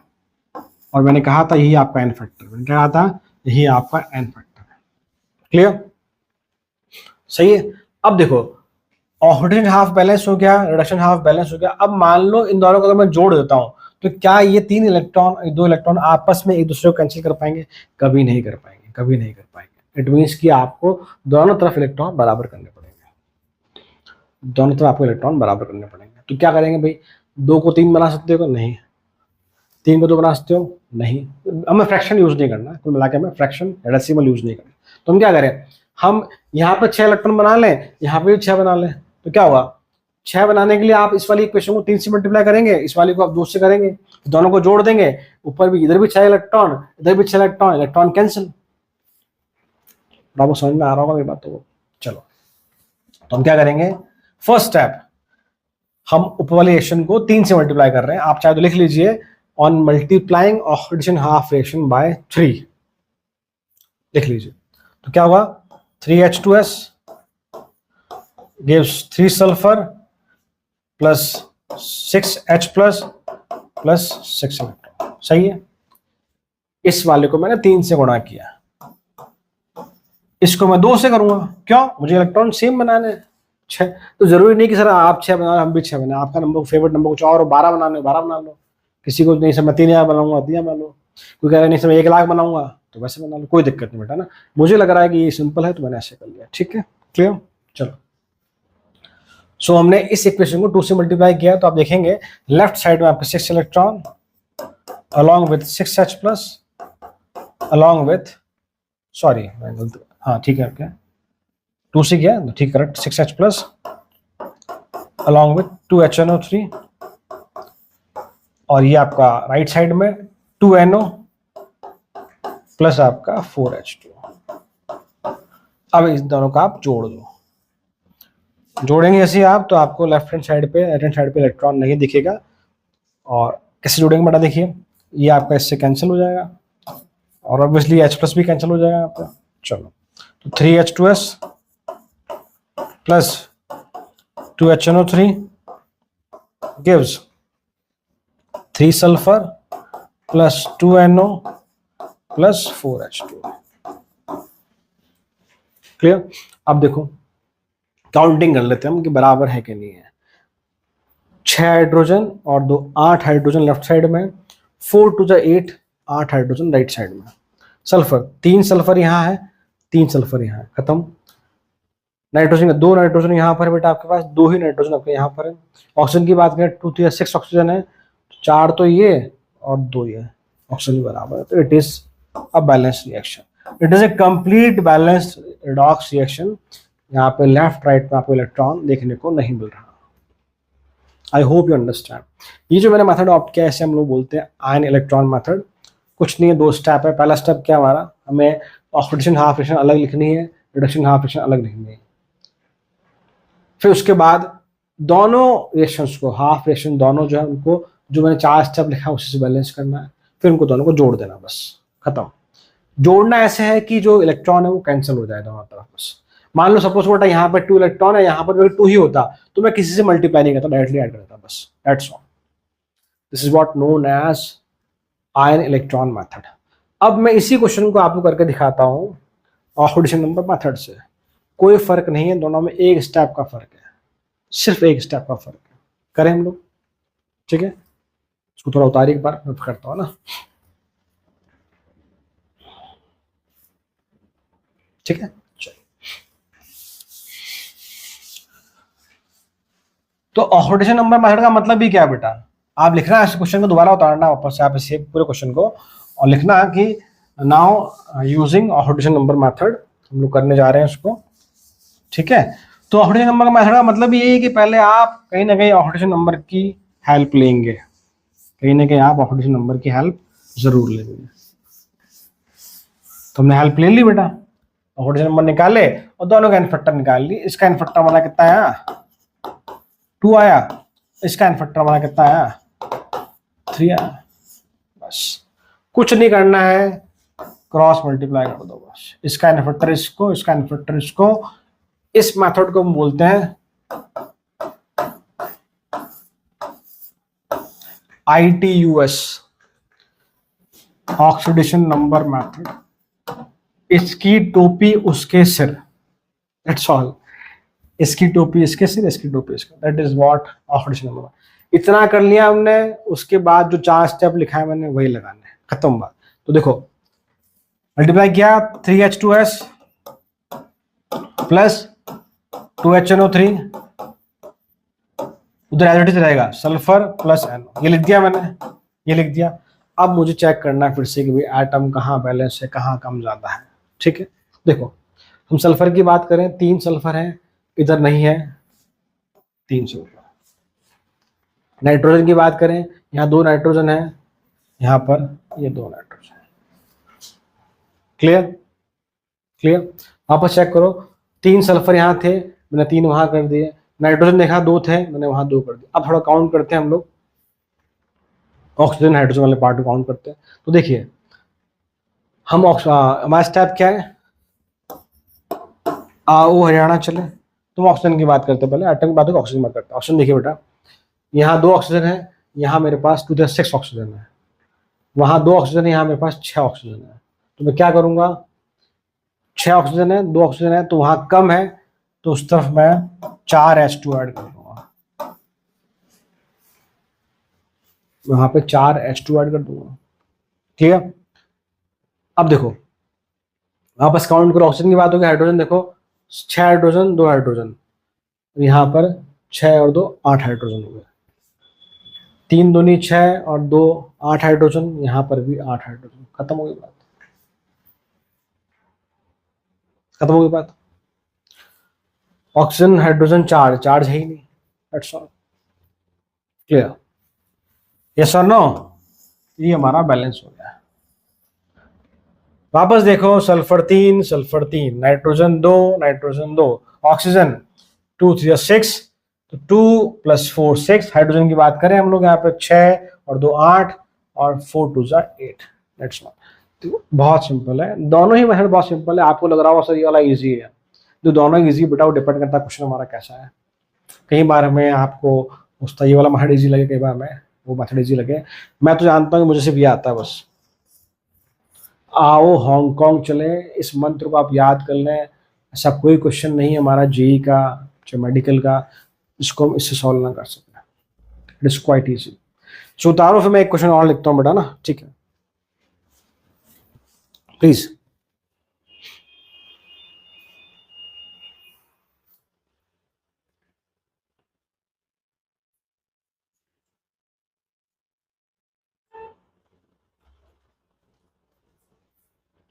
और मैंने कहा था यही आपका एन फैक्टर, मैंने कहा था यही आपका एन फैक्टर है। क्लियर? सही है। अब देखो ऑक्सीडेशन हाफ बैलेंस हो गया, रिडक्शन हाफ बैलेंस हो गया। अब मान लो इन दोनों को अगर मैं जोड़ देता हूं, तो क्या ये 3 इलेक्ट्रॉन 2 इलेक्ट्रॉन आपस में एक दूसरे को कैंसिल कर पाएंगे? कभी नहीं कर पाएंगे, कभी नहीं कर पाएंगे। इट मीन्स कि आपको दोनों तरफ इलेक्ट्रॉन बराबर करने पड़ेंगे, दोनों तरफ आपको इलेक्ट्रॉन बराबर करने पड़ेंगे। तो क्या करेंगे भाई, 2 को 3 बना सकते हो? नहीं। 3 को 2 बना सकते हो? नहीं। हमें फ्रैक्शन यूज नहीं करना, कुल मिला के हमें फ्रैक्शन डेसिमल यूज नहीं करना। तो हम क्या करें, हम यहाँ पर 6 इलेक्ट्रॉन बना लें, यहाँ पे भी 6 बना लें, तो क्या होगा 6 बनाने के लिए आप इस वाली इक्वेशन को 3 से मल्टीप्लाई करेंगे, इस वाली को आप 2 से करेंगे, दोनों को जोड़ देंगे, ऊपर भी इधर भी 6 इलेक्ट्रॉन, इधर भी 6 इलेक्ट्रॉन, इलेक्ट्रॉन कैंसिल। आपको समझ में आ रहा होगा मेरी बात? तो चलो, तो हम क्या करेंगे, फर्स्ट स्टेप, हम ऊपर वाले रिएक्शन को 3 से मल्टीप्लाई कर रहे हैं। आप चाहे तो लिख लीजिए on multiplying oxidation half reaction by 3, लिख लीजिए। तो क्या होगा, 3H2S gives 3 sulphur plus 6H plus 6 electron. सही है। इस वाले को मैंने 3 से गुणा किया, इसको मैं 2 से करूंगा, क्यों, मुझे इलेक्ट्रॉन सेम बनाने हैं। 6, तो जरूरी नहीं कि सर आप 6 बना हम भी 6 बनाए, आपका नंबर फेवरेट नंबर कुछ और 12 बनाने 12 बना लो, किसी को नहीं सर मैं 3000 बनाऊंगा 3000 बना लो, कोई कह रहा है नहीं सर मैं 1 लाख बनाऊंगा तो वैसे बना लो, कोई दिक्कत नहीं बेटा ना। मुझे लग रहा है कि ये सिंपल है तो मैंने ऐसे कर लिया। ठीक है, क्लियर। चलो, सो हमने इस इक्वेशन को 2 से मल्टीप्लाई किया, तो आप देखेंगे लेफ्ट साइड में आपके 6 electron along with 6H plus along with, sorry हाँ ठीक है, आपके 2 से किया तो ठीक, correct, 6H plus along with 2HNO3, और ये आपका राइट साइड में 2NO प्लस आपका 4H2। अब इस दोनों का आप जोड़ दो, जोड़ेंगे ऐसे आप तो आपको लेफ्ट हैंड साइड पे, राइट हैंड साइड पे इलेक्ट्रॉन नहीं दिखेगा। और कैसे जोड़ेंगे बेटा, देखिए ये आपका इससे कैंसिल हो जाएगा और ऑब्वियसली H प्लस भी कैंसिल हो जाएगा आपका। चलो, तो 3H2S plus 2HNO3 gives 3 sulphur plus 2NO plus 4H2। Clear. अब देखो काउंटिंग कर लेते हैं हम कि बराबर है कि नहीं है। 6 हाइड्रोजन और 2 8 हाइड्रोजन लेफ्ट साइड में, 4 to the 8 8 hydrogen right side में। सल्फर 3 सल्फर यहाँ है, 3 सल्फर यहाँ है, खत्म। नाइट्रोजन 2 नाइट्रोजन यहाँ पर है बेटा, आपके पास 2 ही नाइट्रोजन आपके यहाँ पर है। ऑक्सीजन की बात करें 2 3 6 ऑक्सीजन है, 4 तो ये और 2 ये, ऑक्सीजन बराबर है, तो it is a balance reaction. It is a complete balance redox reaction. यहाँ पे लेफ्ट राइट में आपको इलेक्ट्रॉन देखने को नहीं मिल रहा। I hope you understand. ये जो मैंने मेथड ऑप्ट किया ऐसे हम लोग बोलते हैं आयन इलेक्ट्रॉन मेथड। कुछ नहीं है, 2 स्टेप है। पहला स्टेप क्या हमारा, हमें ऑक्सीडेशन हाफ रिएक्शन अलग लिखनी है, रिडक्शन हाफ रिएक्शन अलग लिखनी है। फिर उसके बाद दोनों रिएक्शंस को, हाफ रिएक्शन दोनों जो है उनको, जो मैंने 4 स्टेप लिखा है उसी से बैलेंस करना है। फिर उनको दोनों को जोड़ देना, बस खत्म। जोड़ना ऐसे है कि जो इलेक्ट्रॉन है वो कैंसिल हो जाए दोनों तरफ। बस मान लो सपोज बेटा यहाँ पर 2 इलेक्ट्रॉन है, यहाँ पर 2 ही होता तो मैं किसी से मल्टीप्लाई नहीं करता, डायरेक्टली ऐड करता, बस that's all. This is what known as ion electron method. अब मैं इसी क्वेश्चन को आपको करके दिखाता हूँ ऑक्सीडेशन नंबर मेथड से। कोई फर्क नहीं है, दोनों में एक स्टेप का फर्क है, सिर्फ एक स्टेप का फर्क है। करें हम लोग, ठीक है। इसको थोड़ा उतारिए एक बार, मैं करता हूँ ना, ठीक है। तो ऑक्सीडेशन नंबर मेथड का मतलब भी क्या है बेटा, आप लिखना है इस क्वेश्चन को दोबारा उतारना वापस से, आप इसे पूरे क्वेश्चन को और लिखना कि now using oxidation number method हम लोग करने जा रहे हैं इसको, ठीक है। तो ऑक्सीडेशन नंबर का मेथड का मतलब ये है कि पहले आप कहीं ना कहीं ऑक्सीडेशन नंबर की हेल्प लेंगे, कहीं ना कहीं आप ऑक्सीडेशन नंबर की हेल्प जरूर लेंगे। तो हमने हेल्प ले ली बेटा, ऑक्सीडेशन नंबर निकाले और दोनों का एन फैक्टर निकाल ली। इसका एन फैक्टर हमारा कितना आया, 2 आया। इसका एन फैक्टर हमारा कितना आया, 3 आया। बस कुछ नहीं करना है, क्रॉस मल्टीप्लाई कर दो बस। इसका एन फैक्टर इसको, इसका एन फैक्टर इसको। इस मेथड को हम बोलते हैं ITUS, ऑक्सीडेशन नंबर मेथड। इसकी टोपी उसके सिर, दैट्स ऑल। इसकी टोपी इसके सिर, इसकी टोपी इसका, that is what oxidation number. इतना कर लिया हमने, उसके बाद जो 4 स्टेप लिखा है मैंने वही लगाना है, खत्म बात। तो देखो मल्टीप्लाई किया 3H2S प्लस 2HNO3, उधर एज इट इज रहेगा सल्फर प्लस NO, ये लिख दिया मैंने, ये लिख दिया। अब मुझे चेक करना है फिर से कि भाई एटम कहाँ बैलेंस है, कहाँ कम ज्यादा है, ठीक है। देखो हम सल्फर की बात करें, 3 सल्फर है, इधर नहीं है 3 सल्फर, नाइट्रोजन की बात करें, यहाँ 2 नाइट्रोजन है, यहाँ पर ये 2 नाइट्रोजन। Clear clear. वापस चेक करो, 3 सल्फर यहाँ थे, मैंने 3 वहां कर दिए। नाइट्रोजन देखा 2 थे, मैंने वहां 2 कर दिए। अब थोड़ा काउंट करते हैं हम लोग, ऑक्सीजन हाइड्रोजन वाले पार्ट को काउंट करते हैं। तो देखिए हम हमारा स्टेप क्या है, वो हरियाणा चले, तुम ऑक्सीजन की बात करते हैं, पहले एटम की बात होगी, ऑक्सीजन बात करते हैं। ऑक्सीजन देखिए बेटा, यहाँ 2 ऑक्सीजन है, यहाँ मेरे पास 2 + 6 ऑक्सीजन है, वहां 2 ऑक्सीजन है, यहाँ मेरे पास 6 ऑक्सीजन है। तो मैं क्या करूंगा, 6 ऑक्सीजन है, 2 ऑक्सीजन है, तो वहां कम है, तो उस तरफ मैं 4 H2 ऐड कर दूंगा, वहां पे 4 H2 ऐड कर दूंगा। ठीक है। अब देखो वापस काउंट करो, ऑक्सीजन की बात होगी, हाइड्रोजन देखो 6 हाइड्रोजन 2 हाइड्रोजन, यहाँ पर 6 और 2 8 हाइड्रोजन हो गए, 3 दूनी 6 और 2 8 हाइड्रोजन, यहाँ पर भी 8 हाइड्रोजन। खत्म हो गई बात, खत्म हो गई बात। ऑक्सीजन हाइड्रोजन चार्ज है ही नहीं, दैट्स ऑल। क्लियर, यस और नो, ये हमारा बैलेंस हो गया। वापस देखो, सल्फर 3 नाइट्रोजन 2 ऑक्सीजन 2 3 6, तो 2 + 4 6। हाइड्रोजन की बात करें हम लोग, यहाँ पे 6 और 2 8 और 4 2 8, दैट्स ऑल। तो बहुत सिंपल है, दोनों ही मेथड बहुत सिंपल है। आपको लग रहा होगा सर ये वाला इजी है, तो दोनों इजी बेटा, वो डिपेंड करता है क्वेश्चन हमारा कैसा है। कई बार हमें आपको उसका ये वाला मेथड इजी लगे, कई बार हमें वो मेथड इजी लगे। मैं तो जानता हूँ कि मुझे सिर्फ ये आता है बस। आओ हांगकांग चले, इस मंत्र को आप याद कर लें, ऐसा कोई क्वेश्चन नहीं है हमारा जेई का चाहे मेडिकल का इसको हम इससे सॉल्व ना कर सकते। It is quite easy. So उतारो, फिर मैं एक क्वेश्चन और लिखता हूँ बेटा ना, ठीक है प्लीज।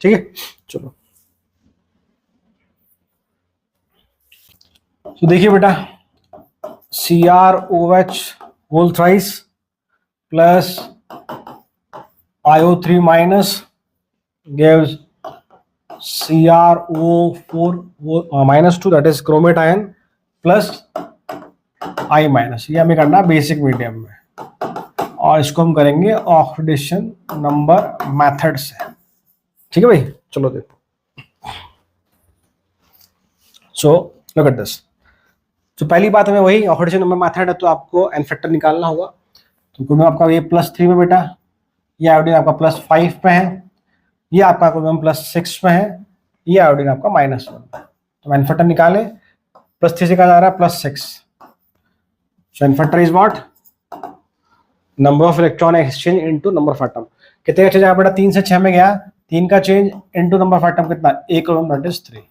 ठीक है चलो, तो देखिए बेटा, CrOH whole thrice plus IO3 minus gives CrO4 -2, that is chromate ion plus I minus. ये हमें करना बेसिक मीडियम में, और इसको हम करेंगे ऑक्सीडेशन नंबर मेथड से। ठीक है भाई, चलो देखो। So look at this. तो पहली बात हमें वही ऑक्सीडेशन नंबर मेथड है, तो आपको एन फैक्टर निकालना होगा। तो क्रोमियम आपका ये +3 में बेटा, ये आयोडीन आपका +5 पे है, ये आपका क्रोमियम +6 में है, ये आयोडीन आपका -1 पे। तो एन फैक्टर निकाले, +3 से कहा जा रहा है +6। So n factor is what, number of electron exchange into number of atom. कितने का चेंज आया बेटा, 3 से 6 में गया, 3 का change into number of atom कितना, 1 दैट इज 3।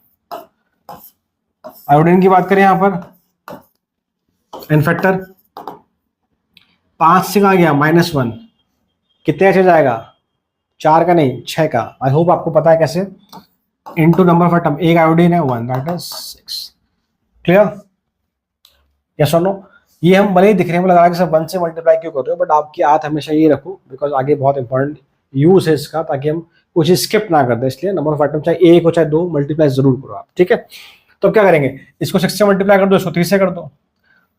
आयोडीन की बात करें यहाँ पर, एन फैक्टर 5 से कहा गया -1, कितने का जाएगा, 4 का नहीं 6 का। आई होप आपको पता है कैसे, इनटू नंबर ऑफ एटम, एक आयोडीन है 1 दैट इज 6। क्लियर, यस और नो। ये हम भले ही दिख रहे हैं लगा कि सब 1 से मल्टीप्लाई क्यों कर रहे हो, बट आपकी आदत हमेशा ये रखो, बिकॉज आगे बहुत इंपॉर्टेंट यूज है इसका, ताकि हम कुछ स्किप ना कर दें। इसलिए नंबर ऑफ एटम चाहे 1 हो चाहे 2, मल्टीप्लाई जरूर करो आप। ठीक है, तो क्या करेंगे, इसको 6 से मल्टीप्लाई कर दो, इसको 3 से कर दो।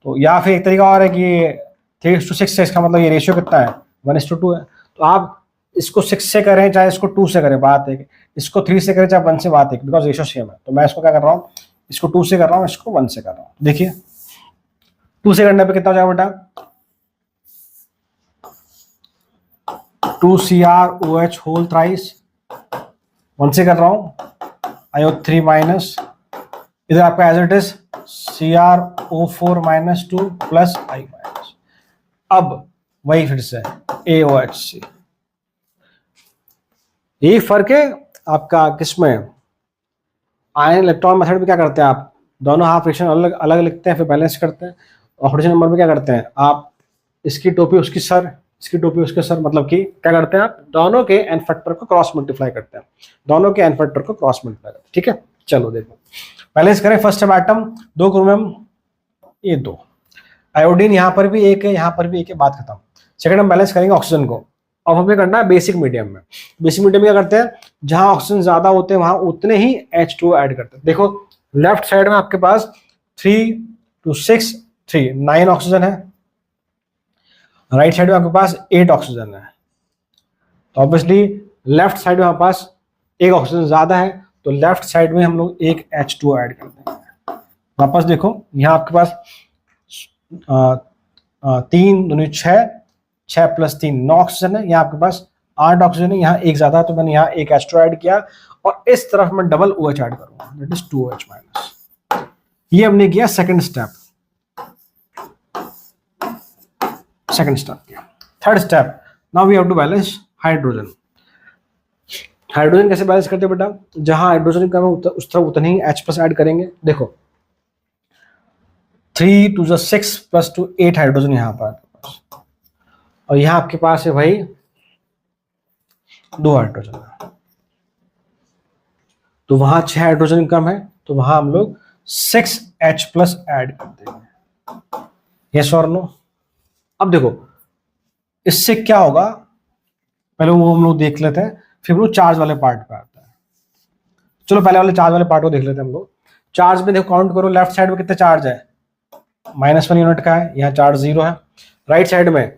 तो या फिर एक तरीका और है कि 3:6 है, इसका मतलब ये रेशियो कितना है, 1:2 है। तो आप इसको 6 से करें चाहे इसको 2 से करें, बात है। इसको 3 से करें चाहे 1 से, बात है, बिकॉज रेशियो सेम है। तो मैं इसको क्या कर रहा हूँ, इसको 2 से कर रहा हूँ, इसको 1 से कर रहा हूँ। देखिए 2 से करने पे कितना हो जाएगा बेटा, 2CrOH होल थ्राइस, 1 से कर रहा हूँ, IO3 माइनस, इधर आपका as it is CrO4 -2 plus I minus. अब वही फिर से AOHC। यही फर्क है आपका किसमें, आयन इलेक्ट्रॉन मेथड में क्या करते हैं आप, दोनों हाफ फ्रिक्शन अलग अलग लिखते हैं, फिर बैलेंस करते हैं। ऑक्सीजन नंबर में क्या करते हैं आप, इसकी टोपी उसकी सर, इसकी टोपी उसके सर, मतलब कि क्या करते हैं आप, दोनों के एन फैक्टर को क्रॉस मल्टीप्लाई करते हैं, दोनों के एन फैक्टर को क्रॉस मल्टीप्लाई करते हैं। ठीक है, चलो देखो बैलेंस करें। फर्स्ट है एटम, 2 क्रोमियम, ये 2, आयोडीन यहाँ पर भी एक है, यहाँ पर भी एक है, बात खत्म। सेकंड हम बैलेंस करेंगे ऑक्सीजन को। अब हमें करना है बेसिक मीडियम में। बेसिक मीडियम में क्या करते हैं, जहां ऑक्सीजन ज्यादा होते हैं वहां उतने ही H2O ऐड करते हैं। देखो लेफ्ट साइड में आपके पास 3 to 6 3 9 ऑक्सीजन है, राइट साइड में आपके पास 8 ऑक्सीजन है। तो ऑब्वियसली लेफ्ट साइड में हमारे पास एक ऑक्सीजन ज्यादा है, तो लेफ्ट साइड में हम लोग एक H2O ऐड कर देंगे। वापस देखो यहाँ आपके पास 3 दूनी 6, 6 + 3 9 ऑक्सीजन है, यहाँ आपके पास 8 ऑक्सीजन है, यहाँ एक ज्यादा है तो मैंने यहाँ एक H2O ऐड किया, और इस तरफ मैं डबल OH ऐड करूंगा, दैट इज 2OH-। ये हमने किया सेकंड स्टेप। सेकंड स्टेप किया। Third step, now we have to balance hydrogen. Hydrogen कैसे बैलेंस करते हैं बेटा, जहां हाइड्रोजन कम है उस तरफ उतनी ही H+ ऐड करेंगे। देखो 3 to the 6 + 2 8 हाइड्रोजन यहाँ पर, और यहाँ आपके पास है भाई 2 हाइड्रोजन, तो वहां 6 हाइड्रोजन कम है, तो वहां हम लोग 6H+ ऐड कर देंगे। यस और नो। अब देखो इससे क्या होगा, पहले वो हम लोग देख लेते हैं, फिर हम लोग चार्ज वाले पार्ट पे आते हैं। चलो पहले वाले चार्ज वाले पार्ट को देख लेते हैं हम लोग। चार्ज में देखो काउंट करो, लेफ्ट साइड में कितने चार्ज है, -1 यूनिट का है, यहाँ चार्ज 0 है। राइट साइड में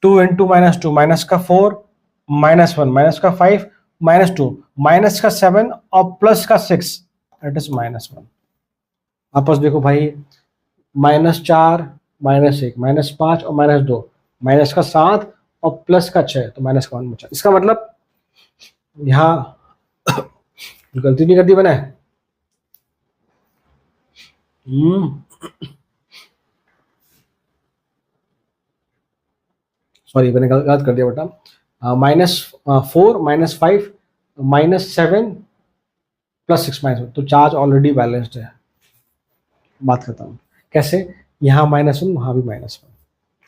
2 × -2 -4 -1 -5 -2 -7 और +6, दैट इज -1। वापस देखो भाई -4 -1 -5 और -2 -7 और +6, तो -1 बचा। इसका मतलब यहाँ गलती नहीं कर दी मैंने, सॉरी मैंने गलत कर दिया बेटा। -4 -5 -7 +6 -1, तो चार्ज ऑलरेडी बैलेंस्ड है, बात खत्म। कैसे, यहाँ -1 वहां भी -1।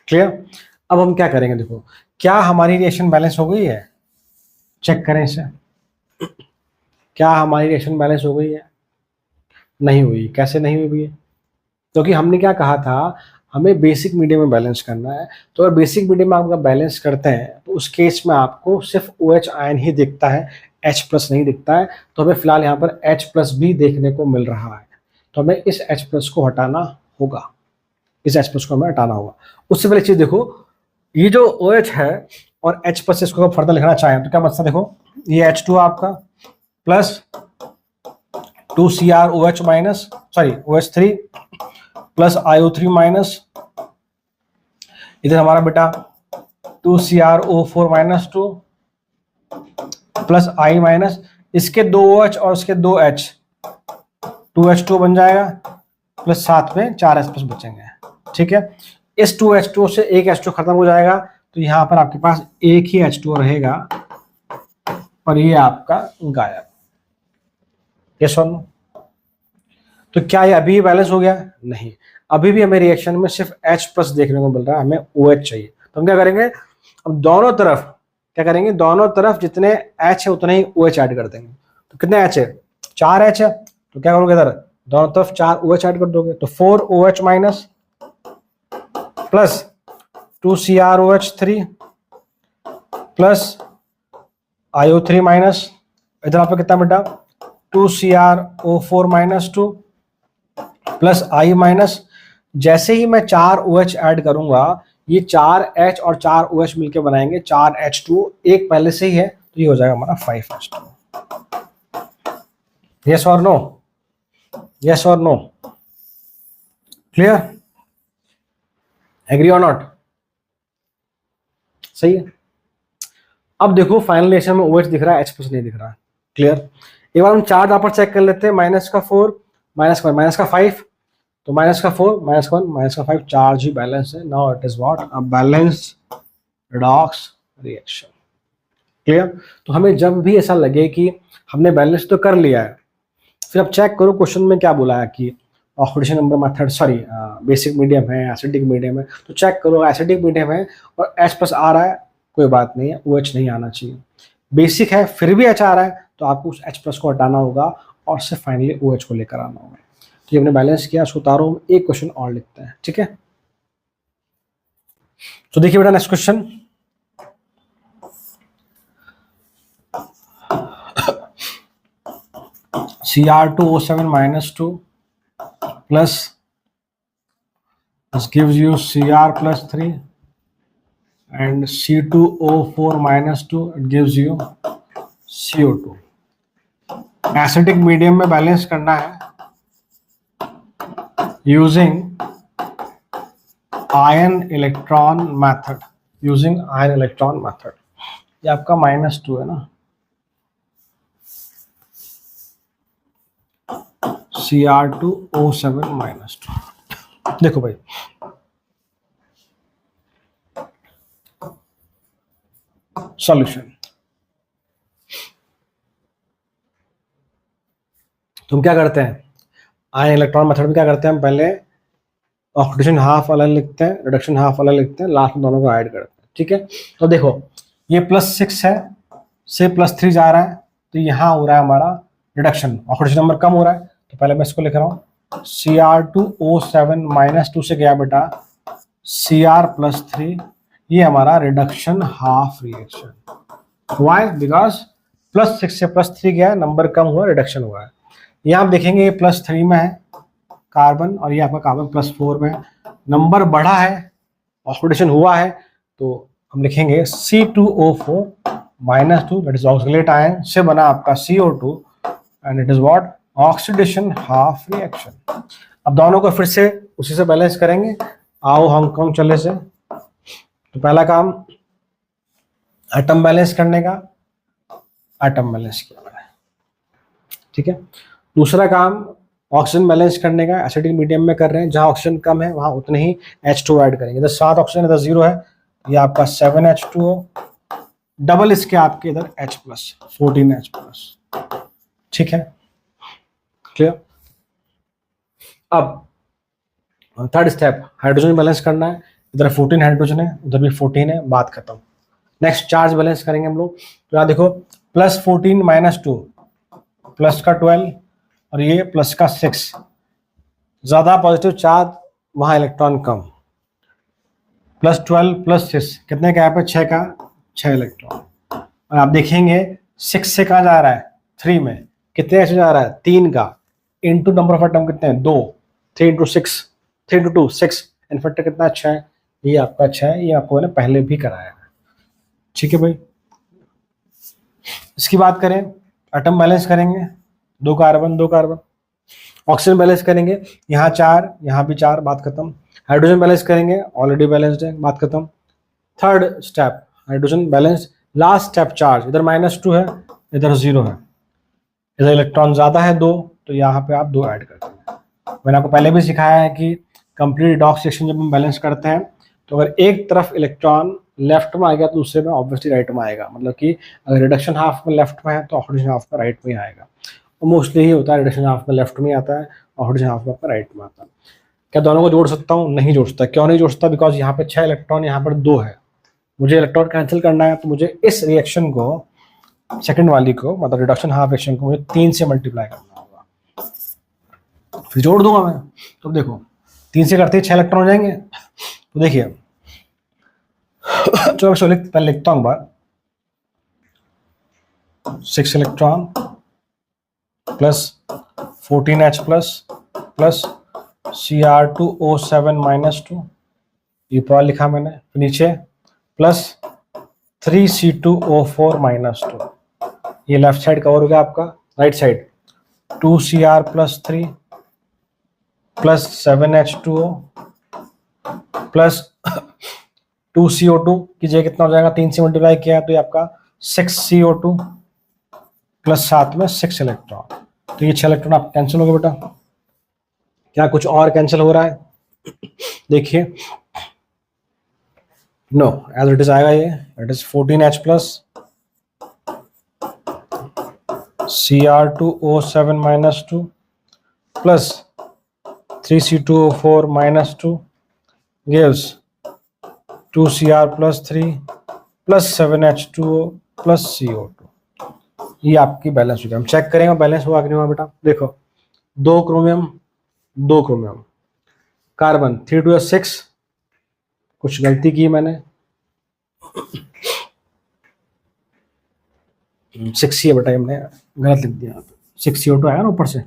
क्लियर। अब हम क्या करेंगे, देखो क्या हमारी रिएक्शन बैलेंस हो गई है, चेक करें इसे। क्या हमारी रिएक्शन बैलेंस हो गई है, नहीं हुई। कैसे नहीं हुई है, क्योंकि हमने क्या कहा था, हमें बेसिक मीडियम में बैलेंस करना है। तो अगर बेसिक मीडियम में आप बैलेंस करते हैं तो उस केस में आपको सिर्फ OH आयन ही दिखता है, H+ नहीं दिखता है। तो हमें फिलहाल यहाँ पर H+ भी देखने को मिल रहा है, तो हमें इस H+ को हटाना होगा, इस H+ को हमें हटाना होगा। उससे पहले चीज देखो, ये जो OH है और H+ इसको फर्दर लिखना चाहें तो क्या बचता, देखो ये H2 आपका plus 2CrOH- sorry OH3 plus IO3 minus, इधर हमारा बेटा 2CrO4 -2 प्लस I माइनस, इसके 2 OH और इसके 2 H, 2H2 बन जाएगा, प्लस साथ में 4 H+ बचेंगे। ठीक है, इस 2H2 से एक H2 खत्म हो जाएगा, तो यहाँ पर आपके पास एक ही H2 रहेगा और ये आपका गायब। ये सुन, तो क्या ये अभी बैलेंस हो गया, नहीं, अभी भी हमें रिएक्शन में सिर्फ H+ देखने को मिल रहा है, हमें OH चाहिए। तो हम क्या करेंगे, अब दोनों तरफ क्या करेंगे, दोनों तरफ जितने H है उतने ही OH ऐड कर देंगे। तो कितने H है, 4 H है, तो क्या करोगे, इधर दोनों तरफ 4 OH ऐड कर दोगे, तो 4 OH- plus 2CrOH3 plus IO3 minus, इधर आपका कितना बेटा 2CrO4 -2 प्लस I माइनस। जैसे ही मैं 4 OH ऐड करूंगा, ये 4 H और 4 OH मिलकर बनाएंगे 4 H2, एक पहले से ही है, तो ये हो जाएगा हमारा 5 H2। यस और नो, यस और नो, क्लियर, एग्री और नॉट, सही है। अब देखो फाइनल रिएक्शन में OH दिख रहा है, H+ नहीं दिख रहा है, क्लियर। एक बार हम चार्ज यहाँ पर चेक कर लेते हैं, -4 -1 -5, तो -4 -1 -5 चार्ज ही बैलेंस है। Now it is what, a balanced redox reaction, clear. तो हमें जब भी ऐसा लगे कि हमने बैलेंस तो कर लिया है, फिर अब चेक करो क्वेश्चन में क्या बोला है कि oxidation number method, sorry basic medium है, एसिडिक मीडियम है, तो चेक करो एसिडिक मीडियम है और H+ आ रहा है, कोई बात नहीं है, OH नहीं आना चाहिए। बेसिक है फिर भी H आ रहा है, तो आपको उस H+ को हटाना होगा और सिर्फ फाइनली OH को लेकर आना होगा। तो ये हमने बैलेंस किया, उसको उतारो, एक क्वेश्चन और लिखते हैं, ठीक है। तो देखिए बेटा next question, Cr2O7 minus 2 plus this gives you Cr plus 3 and C2O4 minus 2 it gives you CO2. Acidic medium में बैलेंस करना है using ion electron method, using ion electron method. ये आपका -2 है ना, Cr2O7 -2। देखो भाई सॉल्यूशन, तुम क्या करते हैं आयन इलेक्ट्रॉन मेथड में क्या करते हैं, हम पहले ऑक्सीडेशन हाफ अलग लिखते हैं, रिडक्शन हाफ अलग लिखते हैं, लास्ट में दोनों को ऐड करते हैं। ठीक है, तो देखो ये +6 है, से +3 जा रहा है, तो यहाँ हो रहा है हमारा रिडक्शन, ऑक्सीडेशन नंबर कम हो रहा है, तो पहले मैं इसको लिख रहा हूँ Cr2O7 -2 से गया बेटा Cr+3, ये हमारा reduction half reaction. Why? Because +6 से +3 गया, नंबर कम हुआ, रिडक्शन हुआ है। यहाँ आप देखेंगे ये +3 में है कार्बन और ये आपका कार्बन +4 में है, नंबर बढ़ा है, ऑक्सीडेशन हुआ है, तो हम लिखेंगे C2O4 -2 that is oxalate ion से बना आपका CO2 and it is what oxidation half reaction. अब दोनों को फिर से उसी से बैलेंस करेंगे, आओ हांगकांग चले से। तो पहला काम एटम बैलेंस करने का, एटम बैलेंस किया मैंने, ठीक है। दूसरा काम ऑक्सीजन बैलेंस करने का, एसिडिक मीडियम में कर रहे हैं, जहां ऑक्सीजन कम है वहां उतने ही H2 ऐड करेंगे। इधर 7 ऑक्सीजन, इधर 0 है, ये आपका 7H2O, डबल इसके आपके इधर H+, 14H+, ठीक है, क्लियर। अब थर्ड स्टेप हाइड्रोजन बैलेंस करना है, इधर 14 हाइड्रोजन है, उधर भी 14 है, बात खत्म। नेक्स्ट चार्ज बैलेंस करेंगे हम लोग, तो यहाँ देखो +14 -2 प्लस का 12 और ये प्लस का 6, ज्यादा पॉजिटिव चार्ज वहां इलेक्ट्रॉन कम, +12 +6 कितने का है, 6 का 6 इलेक्ट्रॉन। और आप देखेंगे 6 से कहाँ जा रहा है, 3 में, कितने ऐसे जा रहा है, 3 का, इंटू नंबर ऑफ एटम कितने हैं, 2, 3 × 6, 3 × 2 6, इनफैक्ट कितना अच्छा है, ये आपका अच्छा है, ये आपको मैंने पहले भी कराया है, ठीक है भाई। इसकी बात करें, एटम बैलेंस करेंगे, 2 कार्बन 2 कार्बन। ऑक्सीजन बैलेंस करेंगे, यहाँ 4 यहाँ भी 4, बात खत्म। हाइड्रोजन बैलेंस करेंगे, ऑलरेडी बैलेंस्ड है, बात खत्म। Third step hydrogen balance, last step charge, इधर -2 है, इधर 0 है, इधर इलेक्ट्रॉन ज्यादा है 2, तो यहाँ पे आप 2 ऐड करते हैं। मैंने आपको पहले भी सिखाया है कि कंप्लीट रिडॉक्स रिएक्शन जब हम बैलेंस करते हैं, तो अगर एक तरफ इलेक्ट्रॉन लेफ्ट में आएगा तो दूसरे में ऑब्वियसली राइट में आएगा, मतलब कि अगर रिडक्शन हाफ में लेफ्ट में है तो ऑक्सीडेशन हाफ में राइट में आएगा। तो मोस्टली ही होता है, रिडक्शन हाफ में लेफ्ट में आता है, ऑक्सीडेशन हाफ में आपका राइट में आता है। क्या दोनों को जोड़ सकता हूँ? नहीं जोड़ सकता। क्यों नहीं जोड़ सकता? बिकॉज यहाँ पे 6 इलेक्ट्रॉन, यहाँ पर 2 है, मुझे इलेक्ट्रॉन कैंसिल करना है, तो मुझे इस रिएक्शन को, सेकंड वाली को, मतलब रिडक्शन हाफ रिएक्शन को मुझे 3 से मल्टीप्लाई करना होगा, फिर जोड़ दूंगा मैं। तो देखो 3 से करते ही 6 इलेक्ट्रॉन हो जाएंगे। तो देखिए चलो पहले लिखता हूँ बार, 6 electron plus 14H plus Cr2O7 -2, ये पूरा लिखा मैंने, फिर नीचे प्लस 3C2O4 -2, ये लेफ्ट साइड कवर हो गया आपका, right side 2Cr+3 plus 7H2O plus 2CO2 की जगह कितना हो जाएगा, 3 से मल्टीप्लाई किया तो ये आपका 6CO2 प्लस साथ में 6 इलेक्ट्रॉन। तो ये 6 इलेक्ट्रॉन आप कैंसिल हो गए बेटा। क्या कुछ और कैंसिल हो रहा है? देखिए नो, एज इट इज आएगा ये, it is 14H plus Cr2O7 -2 plus 3C2O4 -2 gives 2Cr+3 plus 7H2O plus CO2। ये आपकी बैलेंस हो गया। हम चेक करेंगे बैलेंस हुआ कि नहीं हुआ बेटा। देखो 2 क्रोमियम 2 क्रोमियम, कार्बन 3 2 6, कुछ गलती की मैंने, 6 है बेटा, हमने गलत लिख दिया, 6 CO2 आया ना ऊपर से,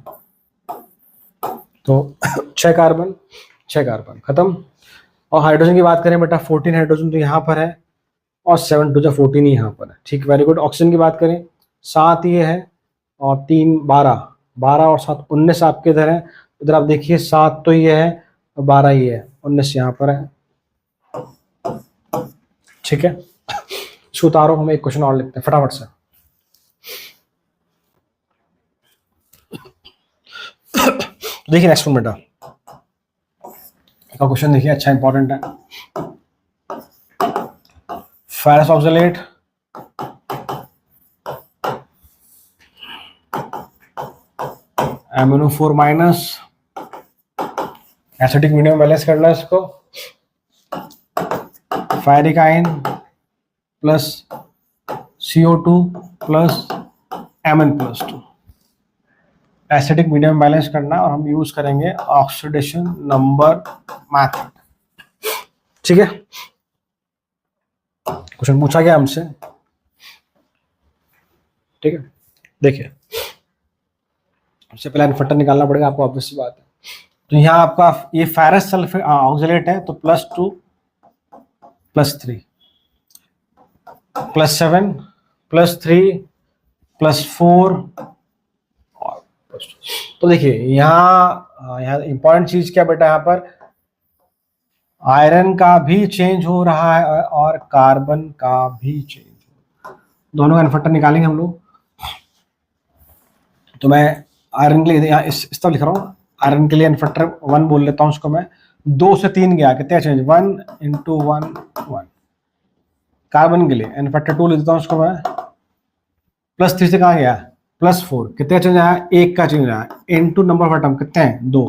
तो 6 कार्बन 6 कार्बन खत्म। और हाइड्रोजन की बात करें बेटा, 14 हाइड्रोजन तो यहाँ पर है और 7 टू 14 ही यहाँ पर है, ठीक, वेरी गुड। ऑक्सीजन की बात करें 7 ये है और 3 12, 12 और 7 19 आपके इधर है, इधर आप देखिए 7 तो ये है और 12 ये है, 19 यहाँ पर है, ठीक है। इसको उतारो, हम एक क्वेश्चन और लिखते हैं फटाफट से। देखिए नेक्स्ट वन बेटा का क्वेश्चन देखिए, अच्छा इंपॉर्टेंट है। Ferrous oxalate MnO4 minus, acidic medium balance करना है इसको, ferric ion plus CO2 plus Mn+2, acidic medium balance करना है और हम यूज करेंगे ऑक्सीडेशन नंबर मेथड, ठीक है। क्वेश्चन पूछा गया हमसे, ठीक है। देखिए सबसे पहले इन्वर्टर निकालना पड़ेगा आपको, ऑब्वियस सी बात है। तो यहाँ आपका ये फेरस सल्फेट ऑक्सलेट है, तो +2 +3 +7 +3 +4 और +2। तो देखिए यहाँ इंपॉर्टेंट चीज क्या बेटा, यहाँ पर आयरन का भी चेंज हो रहा है और कार्बन का भी चेंज हो रहा है, दोनों का इन्वर्टर निकालेंगे हम लोग। तो मैं आयरन के लिए यहाँ इस तरह लिख रहा हूँ, आयरन के लिए इन्वर्टर 1 बोल लेता हूँ उसको मैं, 2 से 3 गया, कितना चेंज, 1 × 1 1। कार्बन के लिए इन्वर्टर 2 ले देता हूँ उसको मैं, +3 से कहाँ गया, +4, कितना चेंज आया, 1 का चेंज आया, इनटू नंबर ऑफ एटम कितने हैं, 2,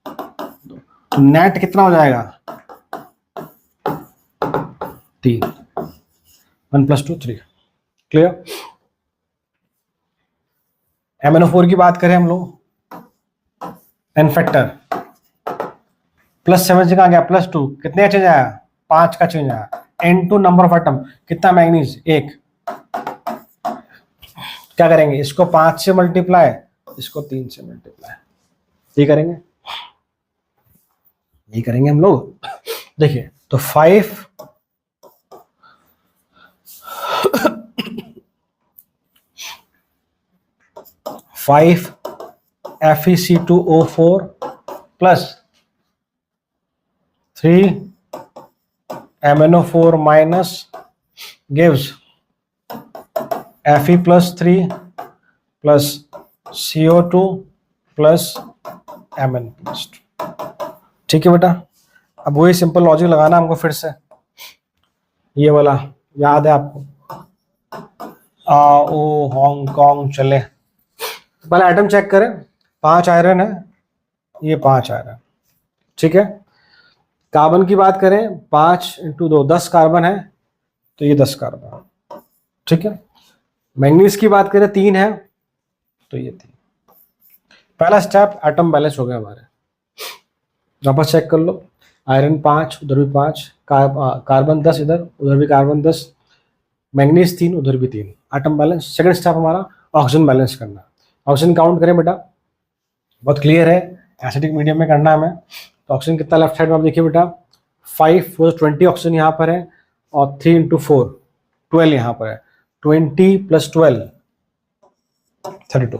तो नेट कितना हो जाएगा, 3, 1 + 2 3, क्लियर। MnO4 की बात करें हम लोग, इन्फेक्टर +7 से कहाँ गया, +2, कितने का चेंज आया, 5 का चेंज आया, N2 नंबर ऑफ एटम कितना, मैग्नीज 1, क्या करेंगे, इसको 5 से मल्टीप्लाई, इसको 3 से मल्टीप्लाई, ये करेंगे हम लोग। देखिए तो 5 FeC2O4 plus 3 MnO4 minus gives Fe+3 plus CO2 plus Mn+2, ठीक है बेटा। अब वही सिंपल लॉजिक लगाना हमको फिर से, ये वाला याद है आपको, ओ हांगकांग चले। पहले आइटम चेक करें, 5 आयरन है, ये 5 आयरन, ठीक है। कार्बन की बात करें, 5 × 2 10 कार्बन है, तो ये 10 कार्बन, ठीक है। मैंगनीज की बात करें 3 है, तो ये 3। पहला स्टेप एटम बैलेंस हो गया हमारे, वापस चेक कर लो, आयरन 5, उधर भी 5, कार्बन 10, इधर उधर भी कार्बन 10, मैंगनीज 3, उधर भी 3, एटम बैलेंस। सेकंड स्टेप हमारा ऑक्सीजन बैलेंस करना। ऑक्सीजन काउंट करें बेटा, बहुत क्लियर है, एसिडिक मीडियम में करना है हमें। तो ऑक्सीजन कितना लेफ्ट साइड में आप देखिए बेटा, 5 20 ऑक्सीजन यहाँ पर है और 3 × 4 12 यहाँ पर है, 20 + 12 32।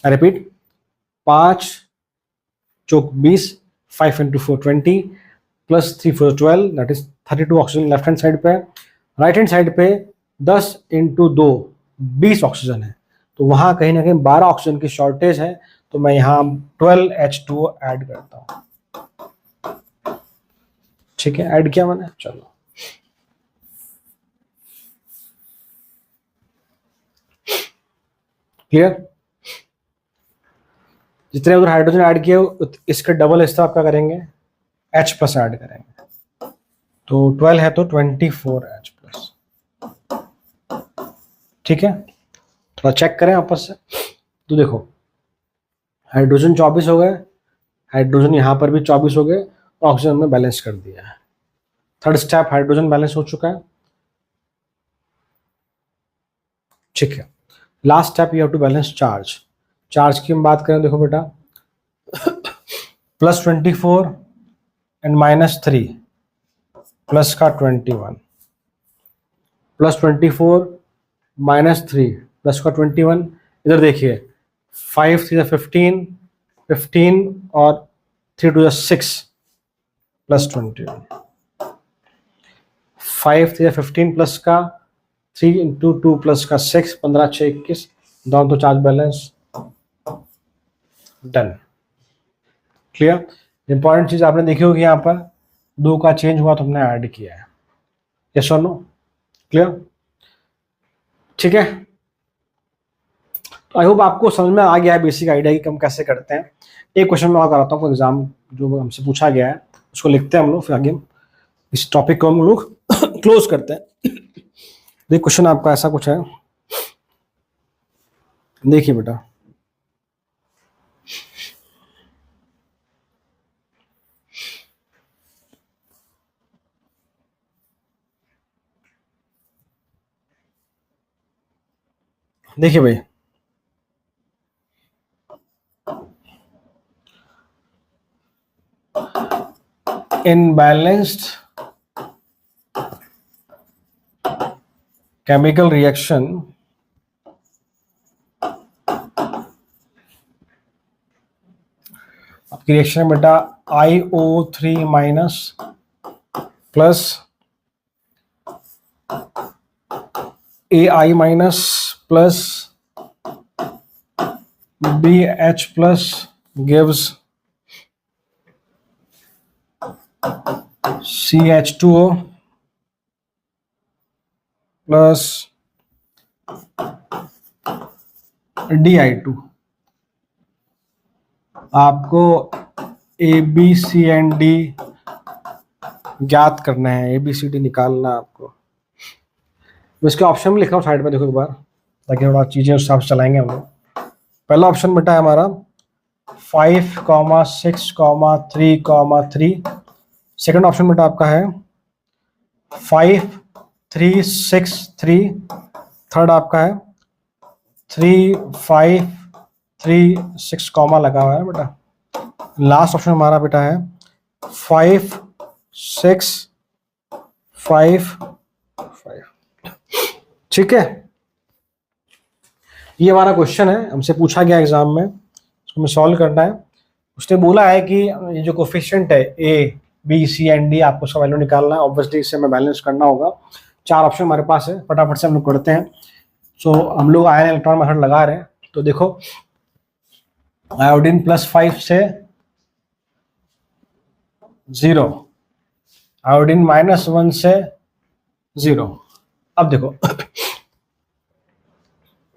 I repeat, 5 Chowk 20, 5 × 4 20 plus 3 4 12, that is 32 oxygen left hand side पे है। राइट हैंड साइड पे 10 × 2 20 ऑक्सीजन है, तो वहां कहीं ना कहीं 12 ऑक्सीजन की शॉर्टेज है, तो मैं यहाँ 12 H2O ऐड करता हूँ, ठीक है। ऐड किया मैंने, चलो क्लियर। जितने उधर हाइड्रोजन ऐड किए इसके डबल हिस्सा आपका करेंगे, H+ ऐड करेंगे, तो 12 है तो 24 H+, ठीक है। थोड़ा चेक करें आपस से, तो देखो हाइड्रोजन 24 हो गए, हाइड्रोजन यहाँ पर भी 24 हो गए, ऑक्सीजन में बैलेंस कर दिया है, थर्ड स्टेप हाइड्रोजन बैलेंस हो चुका है, ठीक है। Last step you have to balance charge. Charge की हम बात करें, देखो बेटा, +24 एंड -3 प्लस का 21, +24 -3 प्लस का 21, इधर देखिए 5 3 15, 15 और 3 2 6 प्लस 21, 5 3 15 प्लस का 3 इंटू 2 प्लस का 6, 15 6 21, दोनों तो charge balance done. Clear. Important चीज आपने देखी होगी, यहाँ पर 2 का चेंज हुआ तो हमने ऐड किया है, यस और नो, क्लियर, ठीक है। आई होप आपको समझ में आ गया है बेसिक आइडिया कि हम कैसे करते हैं। एक क्वेश्चन मैं और कराता हूँ, एग्जाम जो हमसे पूछा गया है उसको लिखते हैं हम लोग, फिर आगे इस टॉपिक को हम लोग क्लोज करते हैं। देखिए क्वेश्चन आपका ऐसा कुछ है, देखिए बेटा, देखिए भाई, in balanced chemical reaction, आपकी रिएक्शन है बेटा IO3 minus plus AI minus plus BH plus gives CH2O plus DI2। आपको ABCD ज्ञात करना है, ABCD निकालना है आपको। मैं इसके ऑप्शन में लिखा हूँ साइड में, देखो एक बार, ताकि थोड़ा चीजें उस हिसाब से चलाएंगे हम लोग। पहला ऑप्शन बेटा है हमारा 5, 6, 3, 3। सेकंड ऑप्शन बेटा आपका है 5, 3, 6, 3। थर्ड आपका है 3, 5, 3, 6 कॉमा लगा हुआ है बेटा। लास्ट ऑप्शन हमारा बेटा है 5, 6, 5, 5। ठीक है, ये हमारा क्वेश्चन है, हमसे पूछा गया एग्जाम में, इसको हमें सॉल्व करना है। उसने बोला है कि ये जो कोफिशिएंट है A, B, C and D, आपको उसका वैल्यू निकालना है। ऑब्वियसली इससे हमें बैलेंस करना होगा। 4 ऑप्शन हमारे पास है, फटाफट से हम लोग करते हैं। सो हम लोग आयन इलेक्ट्रॉन मेथड लगा रहे हैं। तो देखो आयोडीन +5 से 0, आयोडीन -1 से 0। अब देखो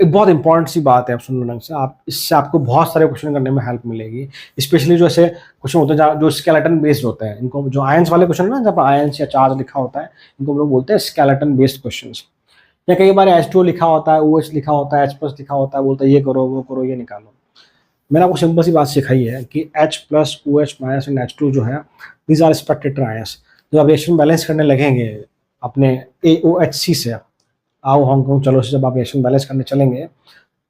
एक बहुत इंपॉर्टेंट सी बात है, आप सुन लो से, आप इससे आपको बहुत सारे क्वेश्चन करने में हेल्प मिलेगी। स्पेशली जो ऐसे क्वेश्चन होते हैं जो स्केलेटन बेस्ड होते हैं, इनको जो आयंस वाले क्वेश्चन है ना, जब आयंस या चार्ज लिखा होता है, इनको हम लोग बोलते हैं स्केलेटन बेस्ड क्वेश्चन। या कई बार H2O लिखा होता है, OH लिखा होता है, H+ लिखा होता है, बोलता है ये करो वो करो ये निकालो। मैंने आपको सिंपल सी बात सिखाई है कि H+, OH- एंड H2 जो है, दीज आर स्पेक्टेटर आयंस। जब आप रिएक्शन बैलेंस करने लगेंगे अपने AOHC से, आओ हांगकॉन्ग चलो से, जब आप रिएक्शन बैलेंस करने चलेंगे,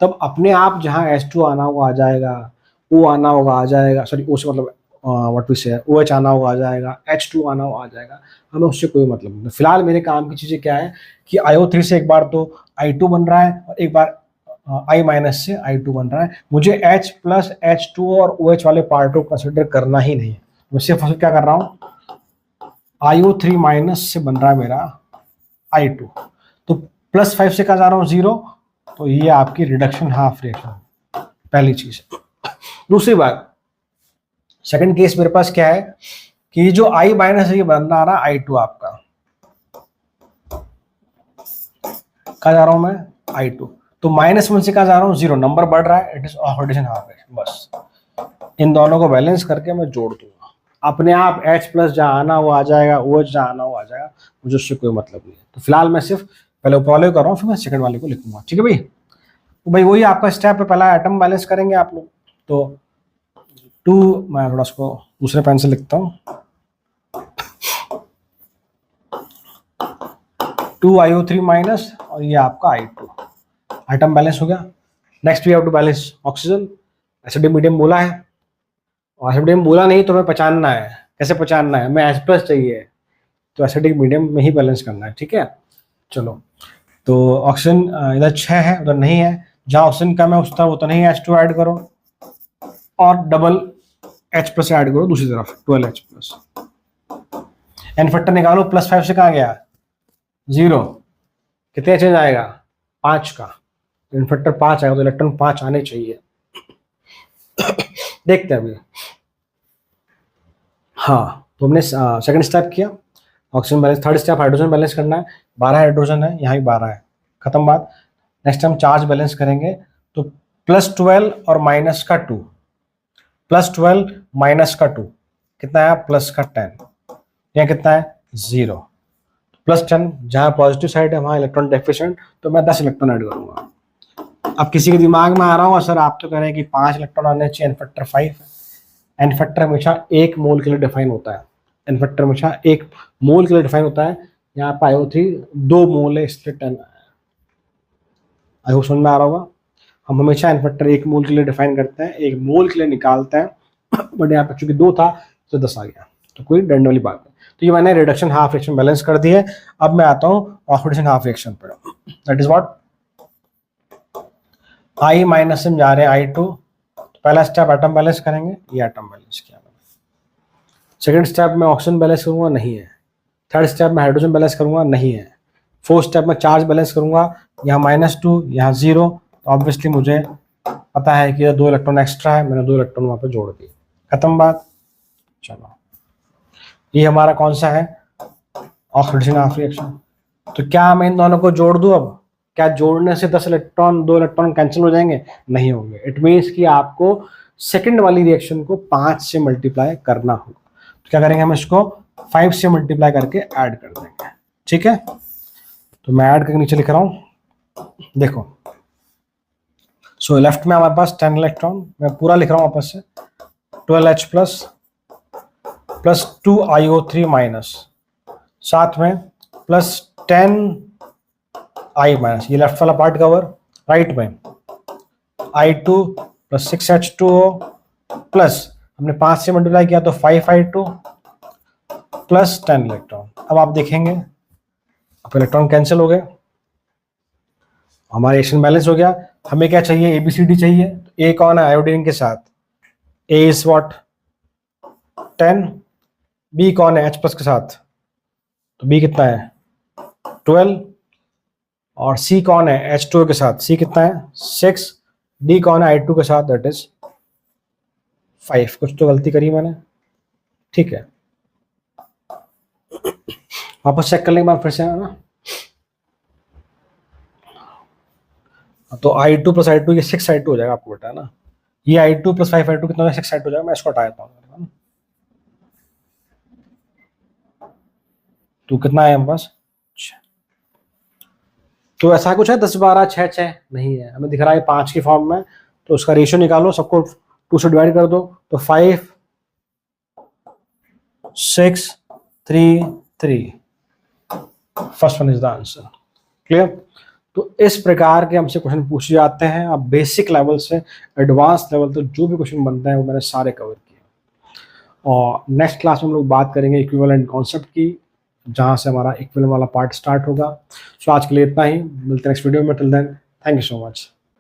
तब अपने आप जहाँ H2 आना होगा आ जाएगा, O आना होगा आ जाएगा, सॉरी O से मतलब व्हाट वी से, OH आना होगा आ जाएगा, H2 आना होगा आ जाएगा। हमें उससे कोई मतलब नहीं। फिलहाल मेरे काम की चीज़ें क्या है कि IO3 से एक बार तो I2 बन रहा है और एक बार I- से I2 बन रहा है। मुझे H+, H2O और OH वाले पार्ट को कंसिडर करना ही नहीं है। मैं सिर्फ क्या कर रहा हूँ, IO3- से बन रहा है मेरा I2, तो +5 से कहा जा रहा हूँ 0, तो ये आपकी रिडक्शन हाफ रिएक्शन, पहली चीज। दूसरी बात, सेकंड केस मेरे पास क्या है कि जो I- है ये बन रहा है I2 आपका, कहा जा रहा हूं मैं I2, तो -1 से कहा जा रहा हूँ 0, नंबर बढ़ रहा है, it is oxidation half reaction. बस इन दोनों को बैलेंस करके मैं जोड़ दूंगा, अपने आप H+ जहाँ आना वो आ जाएगा, OH जहाँ आना वो आ जाएगा, मुझे उससे कोई मतलब नहीं है। तो फिलहाल मैं सिर्फ पहले ऊपर वाले को कर रहा हूँ, फिर मैं सेकंड वाले को लिखूंगा। ठीक है भाई, तो भाई वही आपका स्टेप है, पहला एटम बैलेंस करेंगे आप लोग। तो 2, मैं थोड़ा उसको दूसरे पेन से लिखता हूँ, 2IO3 माइनस और ये आपका I2, आइटम बैलेंस हो गया। Next we have to balance oxygen. Acidic medium बोला है और एसिडिक मीडियम बोला नहीं तो हमें पहचानना है। कैसे पहचानना है? हमें H+ चाहिए तो एसिडिक मीडियम में ही बैलेंस करना है, ठीक है। चलो, तो ऑक्सीजन इधर 6 है, उधर नहीं है। जहाँ ऑक्सीजन कम है उस तरफ उतना ही H2 ऐड करो और डबल H+ ऐड करो दूसरी तरफ, 12H+। एन फैक्टर निकालो, +5 से कहाँ गया? 0। कितने चेंज आएगा? 5 का। एन फैक्टर 5 आएगा तो इलेक्ट्रॉन 5 आने चाहिए। देखते हैं अभी। हाँ, तो हमने सेकंड स्टेप किया oxygen balance. Third step hydrogen balance करना है। 12 हाइड्रोजन है, यहाँ भी 12 है, खत्म बात। नेक्स्ट हम चार्ज बैलेंस करेंगे तो +12 और -2, +12 -2 कितना है? +10। यहाँ कितना है? 0। +10, जहाँ पॉजिटिव साइड है वहाँ इलेक्ट्रॉन डेफिशिएंट, तो मैं 10 इलेक्ट्रॉन ऐड करूंगा। अब किसी के दिमाग में आ रहा होगा सर आप तो कह रहे हैं कि 5 इलेक्ट्रॉन आने चाहिए, एन फैक्टर 5 है। एन फैक्टर हमेशा 1 मोल के लिए डिफाइन होता है। एन फैक्टर हमेशा 1 मोल के लिए डिफाइन होता है। यहाँ पर IO3 2 मोल है, इसलिए 10 आया। आई होप समझ में आ रहा होगा। हम हमेशा एन फैक्टर 1 मोल के लिए डिफाइन करते हैं, 1 मोल के लिए निकालते हैं, बट यहाँ पर चूंकि 2 था तो 10 आ गया, तो कोई डरने वाली बात नहीं। तो ये मैंने रिडक्शन हाफ रिएक्शन बैलेंस कर दी है। अब मैं आता हूँ ऑक्सीडेशन हाफ रिएक्शन पर। That is what I minus में जा रहे हैं I2। तो पहला स्टेप एटम बैलेंस करेंगे, ये एटम बैलेंस किया मैंने। सेकंड स्टेप में ऑक्सीजन बैलेंस करूंगा, नहीं है। थर्ड स्टेप में हाइड्रोजन बैलेंस करूंगा, नहीं है। फोर्थ स्टेप में चार्ज बैलेंस करूंगा, यहाँ -2 यहाँ 0। तो ऑब्वियसली मुझे पता है कि 2 इलेक्ट्रॉन एक्स्ट्रा है, मैंने 2 इलेक्ट्रॉन वहां पे जोड़ दिए, खत्म बात। चलो, ये हमारा कौन सा है? Oxidation half reaction. तो क्या मैं इन दोनों को जोड़ दूं? अब क्या जोड़ने से 10 इलेक्ट्रॉन 2 इलेक्ट्रॉन कैंसिल हो जाएंगे? नहीं होंगे। इट मीन्स कि आपको सेकंड वाली रिएक्शन को 5 से मल्टीप्लाई करना होगा। तो क्या करेंगे? हम इसको 5 से मल्टीप्लाई करके ऐड कर देंगे, ठीक है। तो मैं ऐड करके नीचे लिख रहा हूं, देखो। सो लेफ्ट में हमारे पास 10 इलेक्ट्रॉन, मैं पूरा लिख रहा हूं वापस से। 12H+ प्लस 2IO3 माइनस, साथ में +10 I माइनस, ये लेफ्ट वाला पार्ट कवर। राइट में I2 प्लस 6H2O प्लस हमने 5 से मल्टीप्लाई किया तो 5I2 प्लस 10 इलेक्ट्रॉन। अब आप देखेंगे अब इलेक्ट्रॉन कैंसिल हो गए, हमारा रिएक्शन बैलेंस हो गया। हमें क्या चाहिए? ABCD चाहिए। तो A कौन है? आयोडीन के साथ, A इज व्हाट? 10। B कौन है? H+ के साथ, तो B कितना है? 12। और C कौन है? H2O के साथ, C कितना है? 6। D कौन है? I2 के साथ, दैट इज 5। कुछ तो गलती करी मैंने, ठीक है। वापस चेक कर लेंगे बार फिर से, है ना। तो I2 प्लस I2 ये 6I2 हो जाएगा आपको बेटा, है ना। ये I2 प्लस 5I2 कितना हो जाएगा? 6I2 हो जाएगा। मैं इसको हटा देता हूँ। तो कितना है हमारे पास? तो ऐसा कुछ है 10 12 6 6 नहीं है, हमें दिख रहा है 5 की फॉर्म में। तो उसका रेशियो निकालो, सबको 2 से डिवाइड कर दो, तो 5 6 3 3। First one is the answer. Clear? तो इस प्रकार के हमसे क्वेश्चन पूछे जाते हैं। अब बेसिक लेवल से एडवांस लेवल तक जो भी क्वेश्चन बनता है वो मैंने सारे कवर किए। और नेक्स्ट क्लास में हम लोग बात करेंगे इक्विवेलेंट कॉन्सेप्ट की, जहाँ से हमारा इक्विवेलेंट वाला पार्ट स्टार्ट होगा। सो आज के लिए इतना ही, मिलते हैं नेक्स्ट वीडियो में। Till then, thank you so much.